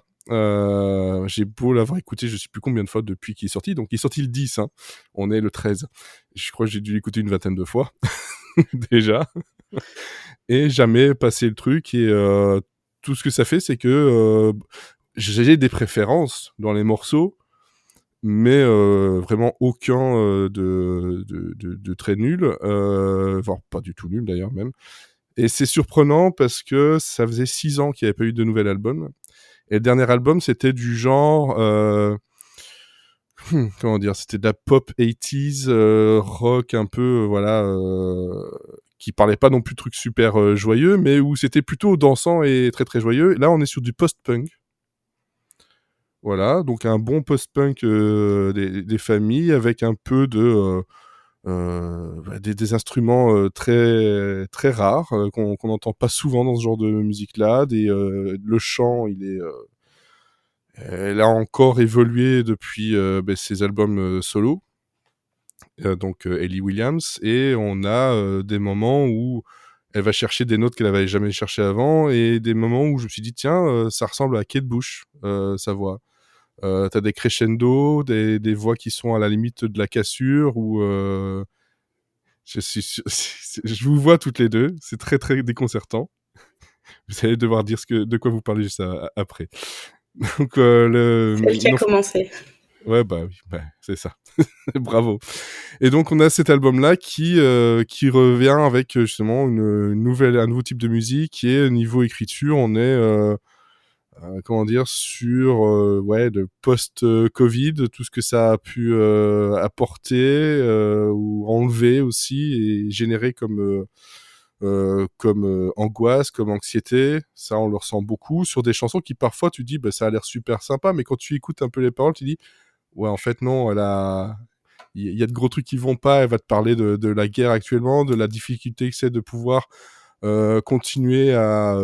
J'ai beau l'avoir écouté, je sais plus combien de fois depuis qu'il est sorti. Donc, il est sorti le 10, hein. On est le 13. Je crois que j'ai dû l'écouter une vingtaine de fois, déjà. Et jamais passé le truc. Et tout ce que ça fait, c'est que j'ai des préférences dans les morceaux, mais vraiment aucun de très nul, voire pas du tout nul d'ailleurs même. Et c'est surprenant parce que ça faisait 6 ans qu'il n'y avait pas eu de nouvel album. Et le dernier album, c'était du genre... comment dire, c'était de la pop 80s, rock un peu, voilà, qui parlait pas non plus de trucs super joyeux, mais où c'était plutôt dansant et très très joyeux. Là, on est sur du post-punk. Voilà, donc un bon post-punk des familles avec un peu de des instruments très très rares qu'on n'entend pas souvent dans ce genre de musique-là. Le chant, il a encore évolué depuis ses albums solo. Donc Ellie Williams, et on a des moments où elle va chercher des notes qu'elle avait jamais cherchées avant, et des moments où je me suis dit tiens, ça ressemble à Kate Bush, sa voix. T'as des crescendo, des voix qui sont à la limite de la cassure, ou je vous vois toutes les deux, c'est très très déconcertant. Vous allez devoir dire de quoi vous parlez juste après. Donc C'est elle qui a commencé. Ouais, bah oui, c'est ça. Bravo. Et donc, on a cet album-là qui revient avec justement un nouveau type de musique, qui est niveau écriture, on est, comment dire, sur de post-Covid, tout ce que ça a pu apporter ou enlever aussi, et générer comme angoisse, comme anxiété. Ça, on le ressent beaucoup sur des chansons qui parfois tu dis ça a l'air super sympa, mais quand tu écoutes un peu les paroles, tu dis ouais, en fait non, il y a de gros trucs qui vont pas. Elle va te parler de la guerre actuellement, de la difficulté que c'est de pouvoir continuer à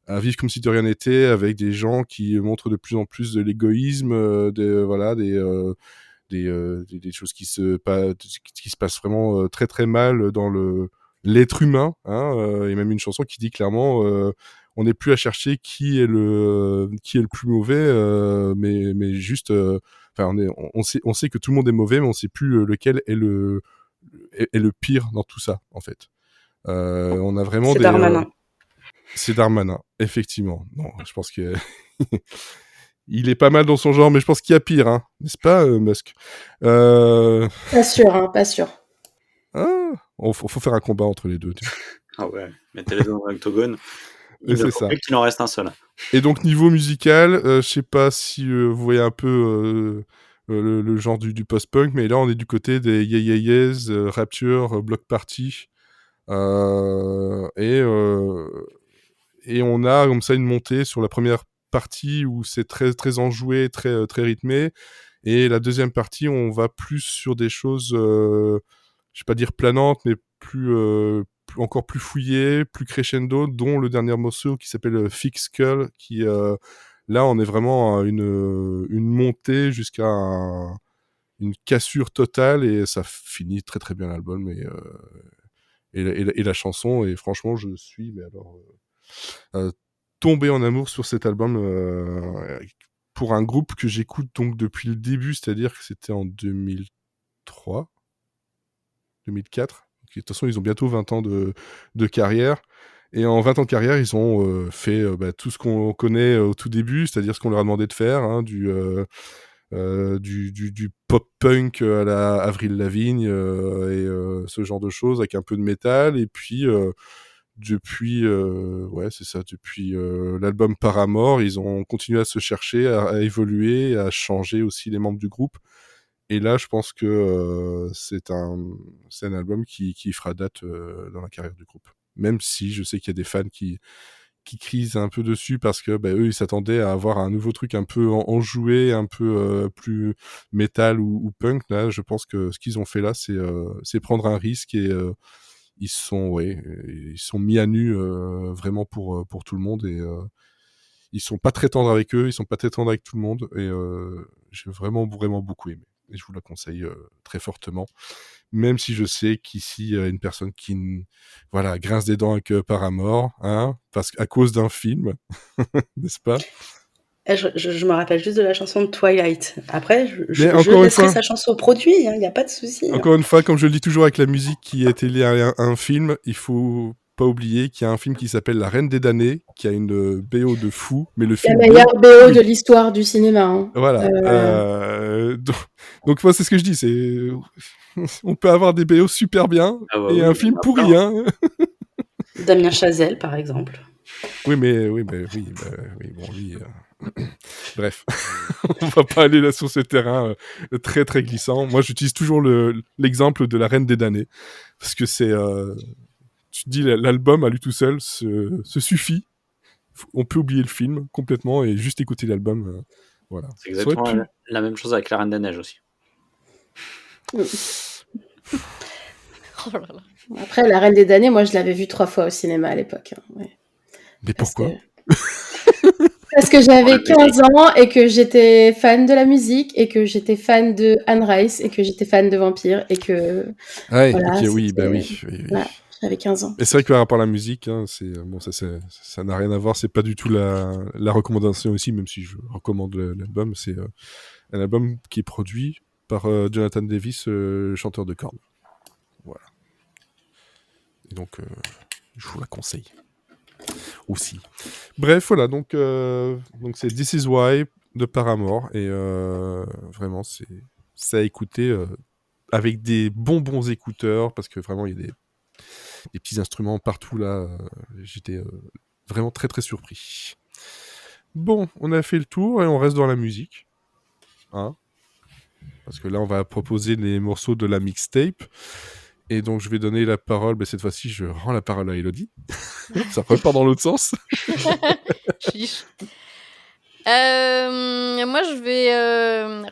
vivre comme si de rien n'était, avec des gens qui montrent de plus en plus de l'égoïsme, des choses qui se passent vraiment très très mal dans l'être humain, hein, et même une chanson qui dit clairement on n'est plus à chercher qui est le plus mauvais, mais juste on sait que tout le monde est mauvais, mais on sait plus lequel est le pire dans tout ça, en fait. On a vraiment C'est Darmanin. C'est Darmanin, effectivement. Non, je pense que il est pas mal dans son genre, mais je pense qu'il y a pire, hein, n'est-ce pas, Musk? Pas sûr, hein, pas sûr. Faut faire un combat entre les deux. Ah ouais, mettez-les dans un octogone. Il ne faut plus qu'il en reste un seul. Et donc, niveau musical, je sais pas si vous voyez un peu le genre du post-punk, mais là, on est du côté des Yeah Yeah Yeahs, Rapture, Bloc Party. Et on a comme ça une montée sur la première partie où c'est très, très enjoué, très, très rythmé. Et la deuxième partie, on va plus sur des choses, je vais pas dire planantes, mais encore plus fouillées, plus crescendo, dont le dernier morceau qui s'appelle Fix Skull, qui là, on est vraiment à une montée jusqu'à une cassure totale, et ça finit très très bien l'album, et la chanson, et franchement, je suis tombé en amour sur cet album pour un groupe que j'écoute donc depuis le début, c'est-à-dire que c'était en 2003, 2004. De toute façon, ils ont bientôt 20 ans de carrière. Et en 20 ans de carrière, ils ont fait tout ce qu'on connaît au tout début, c'est-à-dire ce qu'on leur a demandé de faire, hein, du pop-punk à la Avril Lavigne, et ce genre de choses, avec un peu de métal. Et puis, depuis l'album Paramore, ils ont continué à se chercher, à évoluer, à changer aussi les membres du groupe. Et là, je pense que c'est un album qui fera date dans la carrière du groupe. Même si je sais qu'il y a des fans qui crient un peu dessus, parce que eux, ils s'attendaient à avoir un nouveau truc un peu enjoué, un peu plus métal ou punk. Là, je pense que ce qu'ils ont fait là, c'est prendre un risque, et ils sont mis à nu vraiment pour tout le monde, et ils sont pas très tendres avec eux, ils sont pas très tendres avec tout le monde, et j'ai vraiment vraiment beaucoup aimé, et je vous la conseille très fortement, même si je sais qu'ici il y a une personne qui grince des dents avec Paramore, hein, à cause d'un film. N'est-ce pas? Je me rappelle juste de la chanson de Twilight. Après, je encore laisserai une fois, sa chanson au produit, il n'y a pas de souci. Encore une fois, comme je le dis toujours avec la musique qui a été liée à un film, il faut pas oublier qu'il y a un film qui s'appelle La Reine des damnés, qui a une BO de fou, mais le film... La meilleure BO de l'histoire du cinéma. Hein. Voilà. Donc moi, c'est ce que je dis, on peut avoir des BO super bien, et un film pourri, hein. Damien Chazelle, par exemple. Oui, bon, lui... Bref, on va pas aller là sur ce terrain très très glissant. Moi, j'utilise toujours l'exemple de La Reine des damnés, parce que c'est... tu te dis, l'album à lui tout seul se suffit. On peut oublier le film complètement et juste écouter l'album. Voilà. C'est exactement la même chose avec La Reine des Neiges aussi. Oh là là. Après, La Reine des damnés, moi, je l'avais vu 3 fois au cinéma à l'époque. Hein. Ouais. Mais pourquoi? Parce que j'avais 15 ans et que j'étais fan de la musique et que j'étais fan de Anne Rice et que j'étais fan de vampires et que... Ouais, voilà, ok, oui. Voilà. J'avais 15 ans. Et c'est vrai que par rapport à la musique, hein, bon, ça n'a rien à voir. C'est pas du tout la recommandation aussi, même si je recommande l'album. C'est un album qui est produit par Jonathan Davis, chanteur de cordes. Voilà. Et donc, je vous la conseille aussi. Bref, voilà. Donc c'est This Is Why de Paramore et vraiment c'est à écouter avec des bons écouteurs parce que vraiment il y a des petits instruments partout là. J'étais vraiment très très surpris. Bon, on a fait le tour et on reste dans la musique. Hein, parce que là, on va proposer les morceaux de la mixtape. Et donc, je vais donner la parole. Mais cette fois-ci, je rends la parole à Elodie. Ça repart dans l'autre sens. Chiche. Moi, je vais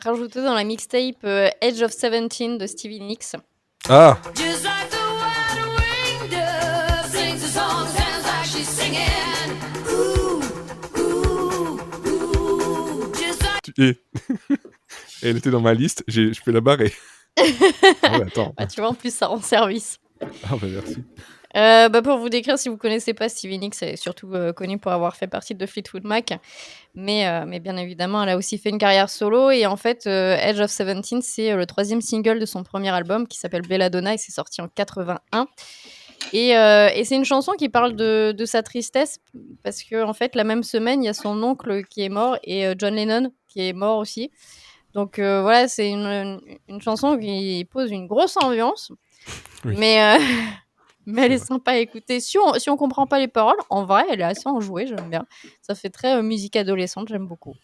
rajouter dans la mixtape Edge of 17 de Stevie Nicks. Ah, Just like the wide-winged dove sings a song, sounds like she's singing. Ooh, ooh, ooh. Just like et elle était dans ma liste. Je peux la barrer. Ah ouais, attends. Bah, tu vois, en plus, ça rend service. Ah bah merci. Pour vous décrire, si vous connaissez pas Stevie Nicks, elle est surtout connue pour avoir fait partie de Fleetwood Mac. Mais bien évidemment, elle a aussi fait une carrière solo. Et en fait, Edge of 17, c'est le 3e single de son premier album qui s'appelle Belladonna et c'est sorti en 81. Et c'est une chanson qui parle de sa tristesse parce que en fait, la même semaine, il y a son oncle qui est mort et John Lennon qui est mort aussi. Donc voilà, c'est une chanson qui pose une grosse ambiance. Oui. Mais elle est sympa à écouter. Si on comprend pas les paroles, en vrai, elle est assez enjouée, j'aime bien. Ça fait très musique adolescente, j'aime beaucoup.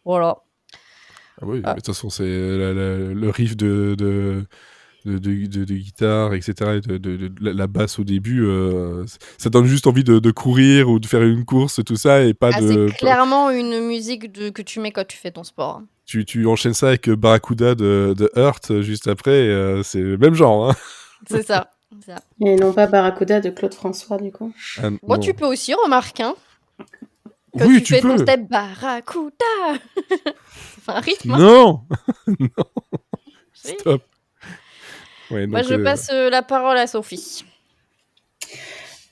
Voilà. Ah oui, mais de toute façon, c'est le riff de guitare, etc. Et de la basse au début, ça donne juste envie de courir ou de faire une course, tout ça, et pas de... C'est clairement une musique que tu mets quand tu fais ton sport. Tu enchaînes ça avec Barracuda de Hurt juste après, c'est le même genre. Hein. C'est ça. Et non pas Barracuda de Claude François, du coup. Ah, Moi, non. tu peux aussi remarquer quand Oui, tu fais ton peux. step Barracuda. C'est un rythme. Hein. Non. Non. Si. Stop. Ouais, Moi, donc, je passe la parole à Sophie.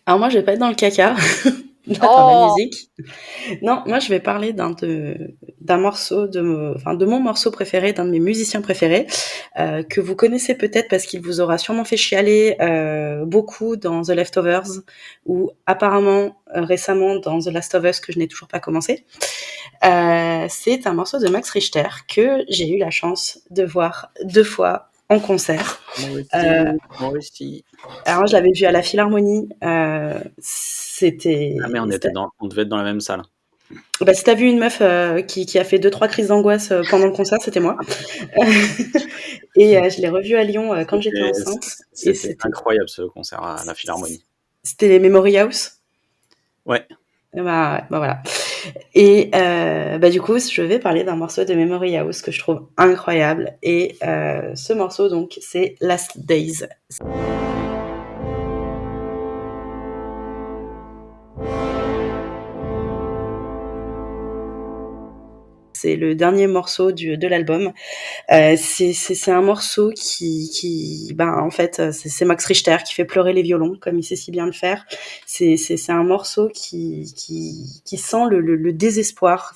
Alors moi, je vais pas être dans le caca dans la musique. Non, moi, je vais parler d'un morceau de mon morceau préféré, d'un de mes musiciens préférés, que vous connaissez peut-être parce qu'il vous aura sûrement fait chialer beaucoup dans The Leftovers ou apparemment récemment dans The Last of Us que je n'ai toujours pas commencé. C'est un morceau de Max Richter que j'ai eu la chance de voir 2 fois en concert. Moi aussi. Alors, je l'avais vu à la Philharmonie. C'était. Ah mais on devait être dans la même salle. Bah, si t'as vu une meuf qui a fait 2-3 crises d'angoisse pendant le concert, c'était moi. Et je l'ai revu à Lyon quand j'étais enceinte. Et C'était incroyable ce concert à la Philharmonie. C'était les Memory House. Ouais. Bah voilà. Et du coup, je vais parler d'un morceau de Memory House que je trouve incroyable. Et ce morceau, donc, c'est Last Days. C'est le dernier morceau de l'album. C'est un morceau en fait, c'est Max Richter qui fait pleurer les violons, comme il sait si bien le faire. C'est un morceau qui sent le désespoir.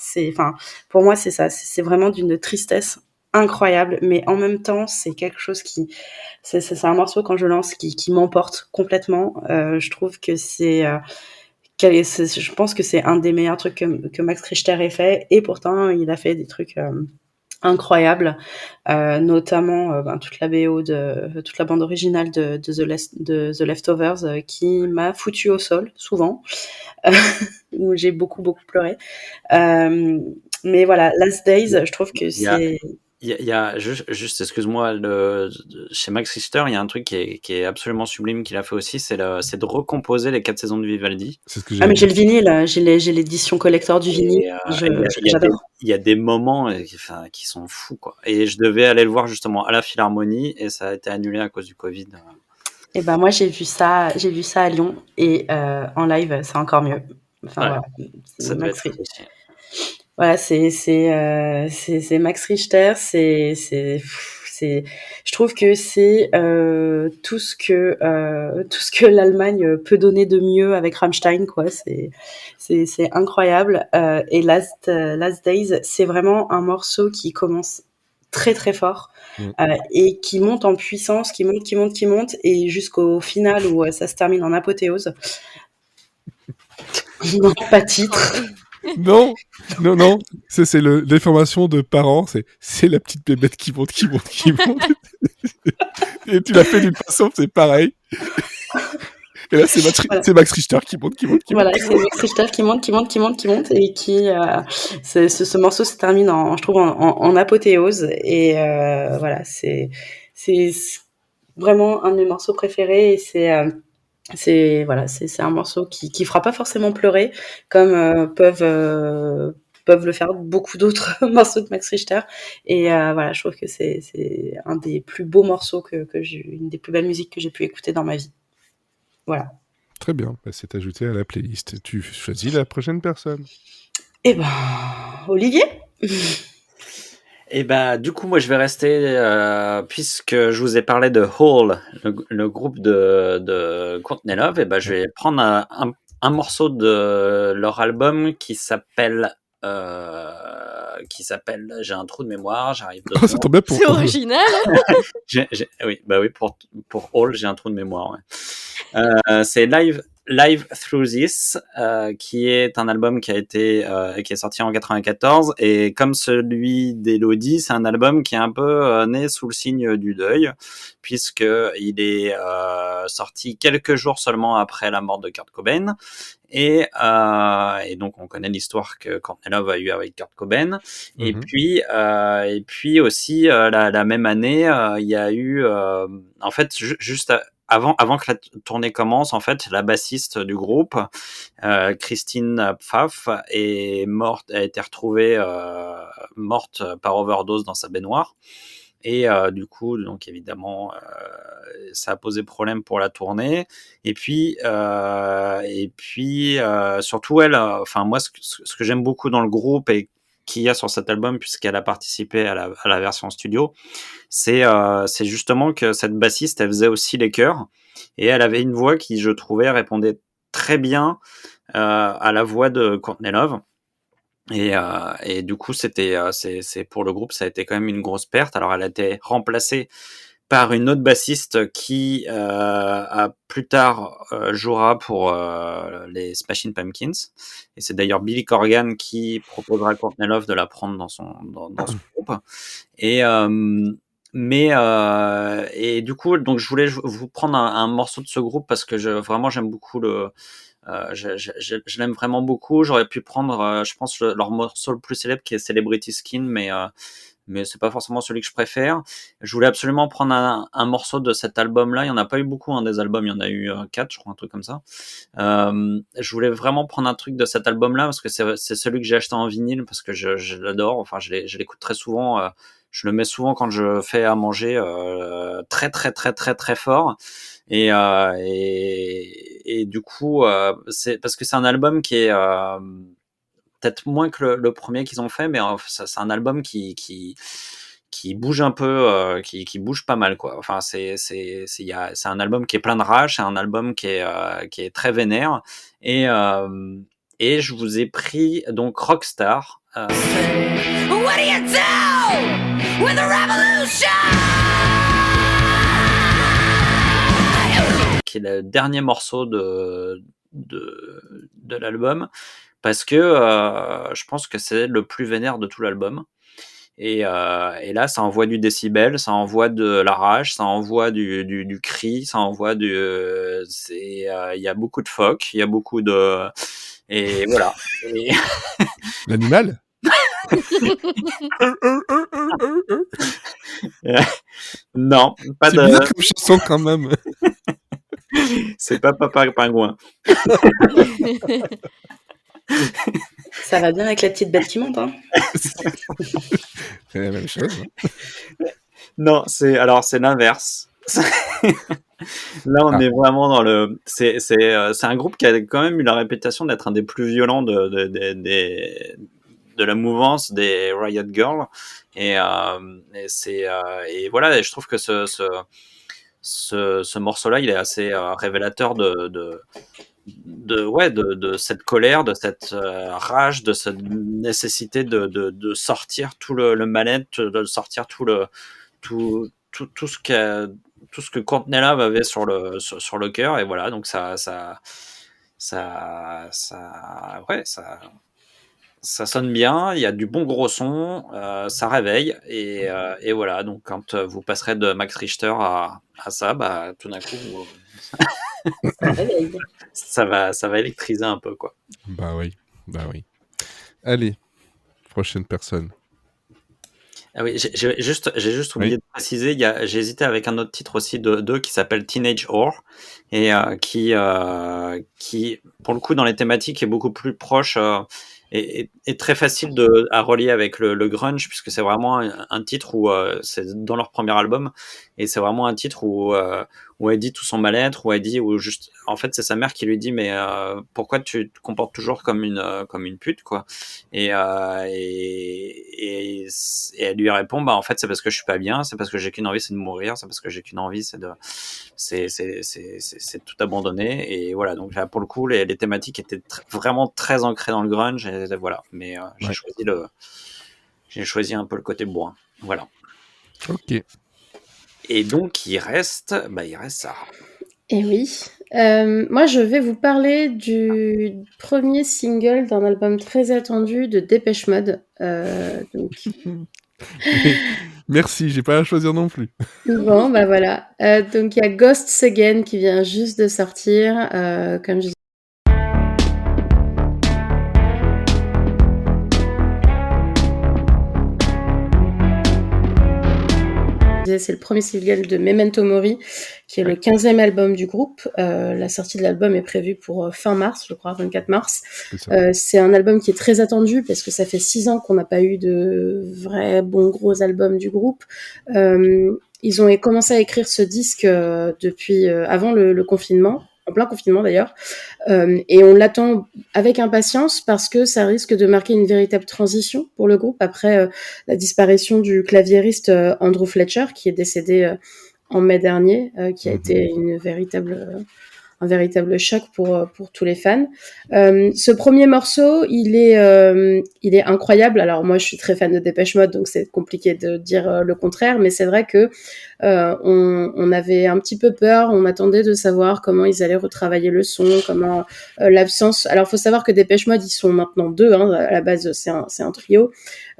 Pour moi, c'est ça. C'est vraiment d'une tristesse incroyable, mais en même temps, c'est quelque chose c'est un morceau quand je lance qui m'emporte complètement. Je trouve que je pense que c'est un des meilleurs trucs que Max Richter ait fait, et pourtant il a fait des trucs incroyables, notamment toute la BO toute la bande originale de The Leftovers qui m'a foutu au sol souvent, où j'ai beaucoup pleuré. Mais voilà, Last Days, je trouve que c'est... Il y a juste excuse-moi, chez Max Richter, il y a un truc qui est absolument sublime qu'il a fait aussi, c'est de recomposer les 4 saisons de Vivaldi. C'est ce que mais j'ai le vinyle, j'ai l'édition collector du vinyle. J'adore. Il y a des moments qui sont fous, quoi. Et je devais aller le voir justement à la Philharmonie et ça a été annulé à cause du Covid. Et moi j'ai vu ça à Lyon, et en live c'est encore mieux. Voilà. Ça doit être aussi. Voilà, c'est Max Richter, c'est je trouve que c'est tout ce que l'Allemagne peut donner de mieux avec Rammstein, quoi. C'est incroyable. Et Last Days, c'est vraiment un morceau qui commence très très fort et qui monte en puissance, qui monte, et jusqu'au final où ça se termine en apothéose. Non, pas titre. Non, non, c'est l'information de parents, c'est la petite bébête qui monte. Et tu l'as fait d'une façon, c'est pareil. Et là, Voilà. c'est Max Richter qui monte. Voilà, c'est Max Richter qui monte, et qui ce morceau se termine je trouve en apothéose, et voilà, c'est vraiment un de mes morceaux préférés, et c'est un morceau qui fera pas forcément pleurer comme peuvent le faire beaucoup d'autres morceaux de Max Richter, et voilà, je trouve que c'est un des plus beaux morceaux une des plus belles musiques que j'ai pu écouter dans ma vie. Voilà. Très bien, c'est ajouté à la playlist. Tu choisis la prochaine personne. Eh ben, Olivier. Et bah, du coup, moi, je vais rester, puisque je vous ai parlé de Hole, le groupe de Courtney Love, et bah, je vais prendre un morceau de leur album qui s'appelle, j'ai un trou de mémoire, j'arrive Oh, ça tombe bien pour C'est original. oui, bah oui, pour Hole, j'ai un trou de mémoire, ouais. C'est Live Through This, qui est un album qui est sorti en 94, et comme celui d'Elodie, c'est un album qui est un peu né sous le signe du deuil, puisque il est sorti quelques jours seulement après la mort de Kurt Cobain. Et donc on connaît l'histoire que Courtney Love a eu avec Kurt Cobain. Et puis aussi la même année, il y a eu en fait juste avant que la tournée commence, en fait, la bassiste du groupe, Christine Pfaff, a été retrouvée morte par overdose dans sa baignoire. Et du coup, donc évidemment, ça a posé problème pour la tournée. Et puis surtout elle, enfin moi, ce que j'aime beaucoup dans le groupe et qu'il y a sur cet album, puisqu'elle a participé à la version studio, c'est justement que cette bassiste, elle faisait aussi les chœurs, et elle avait une voix qui, je trouvais, répondait très bien à la voix de Courtney Love. Et du coup, c'est pour le groupe, ça a été quand même une grosse perte. Alors, elle a été remplacée par une autre bassiste qui a plus tard jouera pour les Smashing Pumpkins, et c'est d'ailleurs Billy Corgan qui proposera à Courtney Love de la prendre dans son groupe. Et et du coup, donc je voulais vous prendre un morceau de ce groupe parce que vraiment j'aime beaucoup je l'aime vraiment beaucoup. J'aurais pu prendre, je pense, leur morceau le plus célèbre qui est Celebrity Skin, mais c'est pas forcément celui que je préfère. Je voulais absolument prendre un morceau de cet album-là. Il y en a pas eu beaucoup, des albums. Il y en a eu 4, je crois, un truc comme ça. Je voulais vraiment prendre un truc de cet album-là parce que c'est celui que j'ai acheté en vinyle parce que je l'adore. Enfin, je l'écoute très souvent. Je le mets souvent quand je fais à manger, très très très très très fort. Et du coup, c'est parce que c'est un album qui est peut-être moins que le premier qu'ils ont fait, mais c'est un album qui bouge un peu, qui bouge pas mal, quoi. Enfin, c'est un album qui est plein de rage, c'est un album qui est très vénère, et je vous ai pris donc Rockstar. What do you do with a revolution? Qui est le dernier morceau de l'album, parce que je pense que c'est le plus vénère de tout l'album. Et là, ça envoie du décibel, ça envoie de la rage, ça envoie du cri, ça envoie il y a beaucoup de phoques, il y a beaucoup de... Et voilà. Et... L'animal. Non, pas c'est de... bizarre comme chanson quand même. C'est pas Papa Pingouin. Ça va bien avec la petite bête qui monte, hein. C'est la même chose. Non, c'est l'inverse. Là, on est vraiment dans le. C'est un groupe qui a quand même eu la réputation d'être un des plus violents de de la mouvance des Riot Girls. Et voilà, et je trouve que ce morceau-là, il est assez révélateur de cette colère, de cette rage, de cette nécessité de sortir tout le mal-être, de sortir tout ce que Courtney Love avait sur le cœur. Et voilà, donc ça sonne bien, il y a du bon gros son, ça réveille, et voilà, donc quand vous passerez de Max Richter à ça, bah, tout d'un coup, Ça réveille. ça va électriser un peu, quoi. Bah oui. Allez, prochaine personne. Ah oui, j'ai juste oublié de préciser, j'ai hésité avec un autre titre aussi d'eux qui s'appelle Teenage Whore, et qui, pour le coup, dans les thématiques, est beaucoup plus proche et très facile à relier avec le grunge, puisque c'est vraiment un titre où c'est dans leur premier album, et c'est vraiment un titre où elle dit tout son mal-être, où juste, en fait, c'est sa mère qui lui dit, mais pourquoi tu te comportes toujours comme une pute, quoi. Et elle lui répond, bah en fait c'est parce que je suis pas bien, c'est parce que j'ai qu'une envie, c'est de mourir, c'est parce que j'ai qu'une envie, c'est de tout abandonner. Et voilà, donc là pour le coup les thématiques étaient vraiment très ancrées dans le grunge, et voilà. Mais j'ai choisi un peu le côté bourrin, voilà. Ok. Et donc il reste ça. Et oui. Moi, je vais vous parler du premier single d'un album très attendu de Dépêche Mode. Donc, Merci, j'ai pas à choisir non plus. bon, bah voilà. Donc, il y a Ghosts Again qui vient juste de sortir. Comme je disais, c'est le premier single de Memento Mori, qui est le 15e album du groupe. La sortie de l'album est prévue pour fin mars, je crois, 24 mars. C'est ça. C'est un album qui est très attendu parce que ça fait 6 ans qu'on n'a pas eu de vrais bons gros albums du groupe. Ils ont commencé à écrire ce disque depuis avant le confinement, en plein confinement d'ailleurs, et on l'attend avec impatience parce que ça risque de marquer une véritable transition pour le groupe après la disparition du claviériste Andrew Fletcher, qui est décédé en mai dernier, qui a été un véritable choc pour tous les fans. Ce premier morceau, il est incroyable. Alors moi, je suis très fan de Dépêche Mode, donc c'est compliqué de dire le contraire, mais c'est vrai que on avait un petit peu peur. On attendait de savoir comment ils allaient retravailler le son, comment l'absence. Alors, faut savoir que Dépêche Mode, ils sont maintenant 2. Hein, à la base, c'est un trio,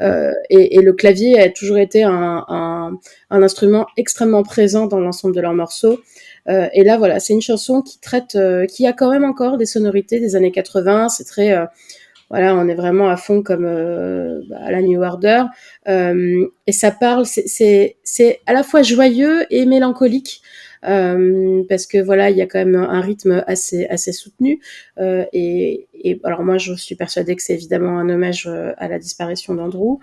et le clavier a toujours été un instrument extrêmement présent dans l'ensemble de leurs morceaux. Et là, voilà, c'est une chanson qui a quand même encore des sonorités des années 80. C'est très, voilà, on est vraiment à fond comme à la New Order. Et ça parle, c'est à la fois joyeux et mélancolique. Parce que voilà, il y a quand même un rythme assez soutenu, et alors moi je suis persuadée que c'est évidemment un hommage à la disparition d'Andrew.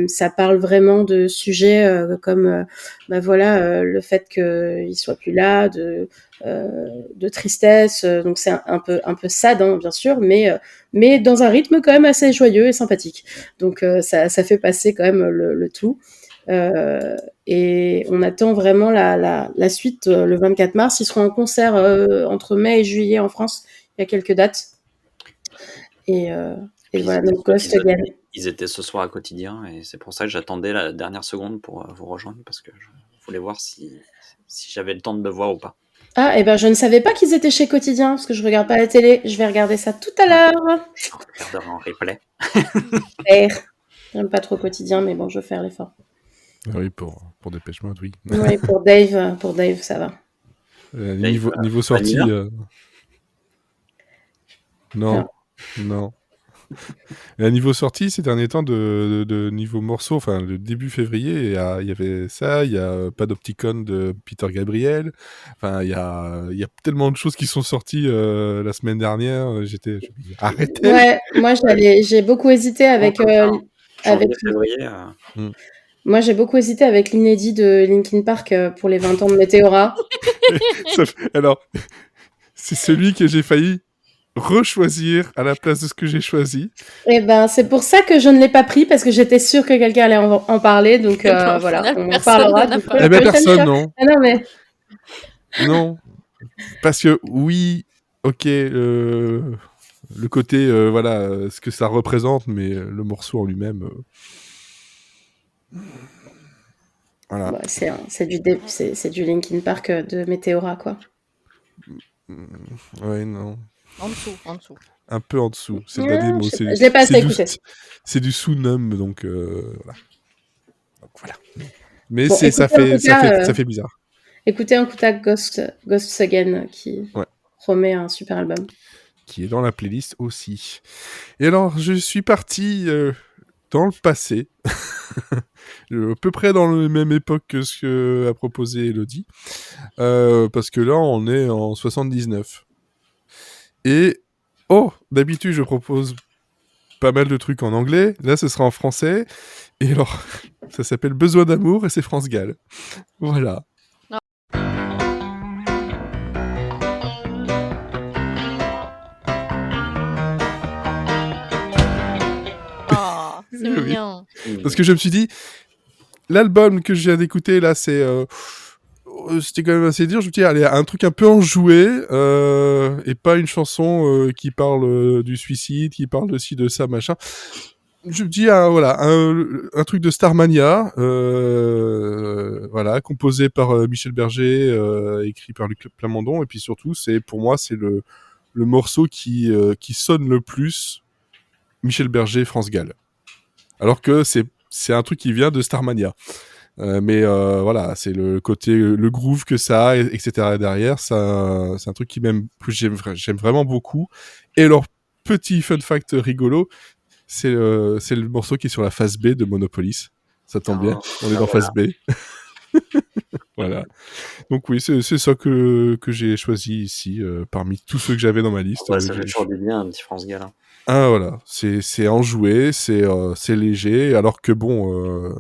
Ça parle vraiment de sujets comme le fait qu'il soit plus là, de tristesse, donc c'est un peu sad, hein, bien sûr, mais dans un rythme quand même assez joyeux et sympathique. Donc ça fait passer quand même le tout. Et on attend vraiment la suite le 24 mars. Ils seront en concert entre mai et juillet en France. Il y a quelques dates. Et voilà, donc Ghost Again. Ils étaient ce soir à Quotidien, et c'est pour ça que j'attendais la dernière seconde pour vous rejoindre, parce que je voulais voir si j'avais le temps de le voir ou pas. Ah, et ben je ne savais pas qu'ils étaient chez Quotidien, parce que je regarde pas la télé. Je vais regarder ça tout à l'heure. Je regarderai en replay. J'aime pas trop Quotidien, mais bon, je vais faire l'effort. Oui, pour Dépêche Mode, oui. Oui, pour Dave, ça va. Niveau sortie... Non. Et à niveau sortie, ces derniers temps, de niveau morceau, enfin, le début février, il y avait ça, il y a Panopticon de Peter Gabriel, enfin, il y a tellement de choses qui sont sorties la semaine dernière, arrêtez. Ouais, moi j'ai beaucoup hésité avec... février. Moi, j'ai beaucoup hésité avec l'inédit de Linkin Park pour les 20 ans de Meteora. Alors, c'est celui que j'ai failli rechoisir à la place de ce que j'ai choisi. Eh ben, c'est pour ça que je ne l'ai pas pris, parce que j'étais sûre que quelqu'un allait en parler, donc Mais au voilà, final, on en personne parlera. n'en a du coup, parlé. Eh ben la prochaine personne, fois. non. Ah non, mais Non. Parce que oui, ok, le côté, voilà, ce que ça représente, mais le morceau en lui-même, voilà. ouais, c'est du Linkin Park de Météora, quoi. Ouais, non. En dessous. Un peu en dessous. C'est le Ah, dernier mot. je sais pas, je l'ai pas assez écouté. C'est du sous-num, donc voilà. Donc, voilà. Mais Bon, ça écoutez, en tout cas, fait bizarre. écoutez un coup à Ghost Again, qui Ouais. promet un super album. Qui est dans la playlist aussi. Et alors, je suis parti dans le passé, à peu près dans la même époque que ce qu'a proposé Elodie, parce que là, on est en 79. Et, d'habitude, je propose pas mal de trucs en anglais. Là, ce sera en français. Et alors, ça s'appelle Besoin d'amour et c'est France Gall. Voilà. Oh, c'est Oui. mignon. Parce que je me suis dit, l'album que je viens d'écouter, là, c'était quand même assez dur. Je me suis dit, allez, un truc un peu enjoué, et pas une chanson qui parle du suicide, qui parle de ci, de ça, machin. Je me dis, voilà, un truc de Starmania, voilà, composé par Michel Berger, écrit par Luc Plamondon, et puis surtout, pour moi, c'est le morceau qui sonne le plus Michel Berger, France Gall. Alors que c'est un truc qui vient de Starmania. Mais voilà, c'est le côté, le groove que ça a, etc. derrière, c'est un truc que j'aime vraiment beaucoup. Et leur petit fun fact rigolo, c'est le morceau qui est sur la phase B de Monopolis. Ça tombe bien, on est dans phase B. Voilà. Donc oui, c'est ça que j'ai choisi ici, parmi tous ceux que j'avais dans ma liste. Ouais, ça fait toujours du bien, un petit France Gall. Hein. Ah voilà, c'est enjoué, c'est léger, alors que bon,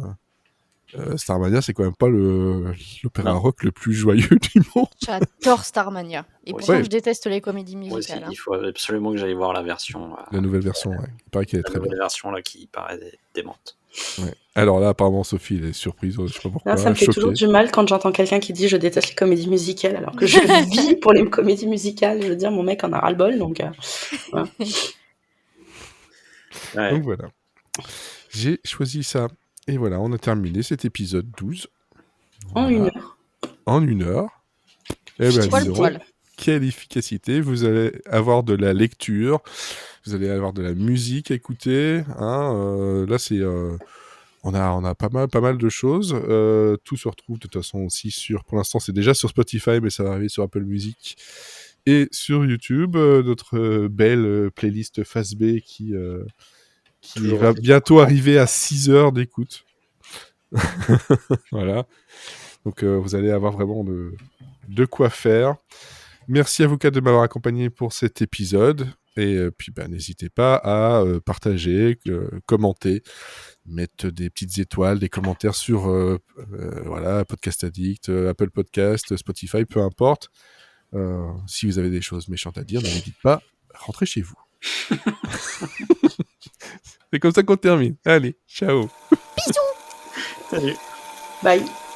Starmania, c'est quand même pas l'opéra Non. rock le plus joyeux du monde. J'adore Starmania. Et pourtant, Ouais. je déteste les comédies Moi aussi, musicales. Hein. il faut absolument que j'aille voir la version. La nouvelle version, ouais. Il paraît qu'elle est La très bien. nouvelle version là qui paraît démente. Ouais. Alors là, apparemment, Sophie, elle est surprise, je sais pas pourquoi, Ah, ça me fait choquée. toujours du mal quand j'entends quelqu'un qui dit je déteste les comédies musicales, alors que je vis pour les comédies musicales. Je veux dire, mon mec en a ras-le-bol, donc voilà. Ouais. Donc voilà. J'ai choisi ça. Et voilà, on a terminé cet épisode 12. En Voilà. 1 heure. En 1 heure. Eh ben, Poil dis donc, poil. quelle efficacité. Vous allez avoir de la lecture, vous allez avoir de la musique à écouter. Hein, là, on a pas mal de choses. Tout se retrouve de toute façon aussi pour l'instant, c'est déjà sur Spotify, mais ça va arriver sur Apple Music et sur YouTube. Notre belle playlist Phase B qui Toujours va aussi. bientôt arriver à 6 heures d'écoute. Voilà. Donc vous allez avoir vraiment de quoi faire. Merci à vous quatre de m'avoir accompagné pour cet épisode. Et puis n'hésitez pas à partager, commenter, mettre des petites étoiles, des commentaires sur voilà, Podcast Addict, Apple Podcast, Spotify, peu importe. Si vous avez des choses méchantes à dire, n'hésitez pas, rentrez chez vous. C'est comme ça qu'on termine. Allez, ciao. Salut. Bye.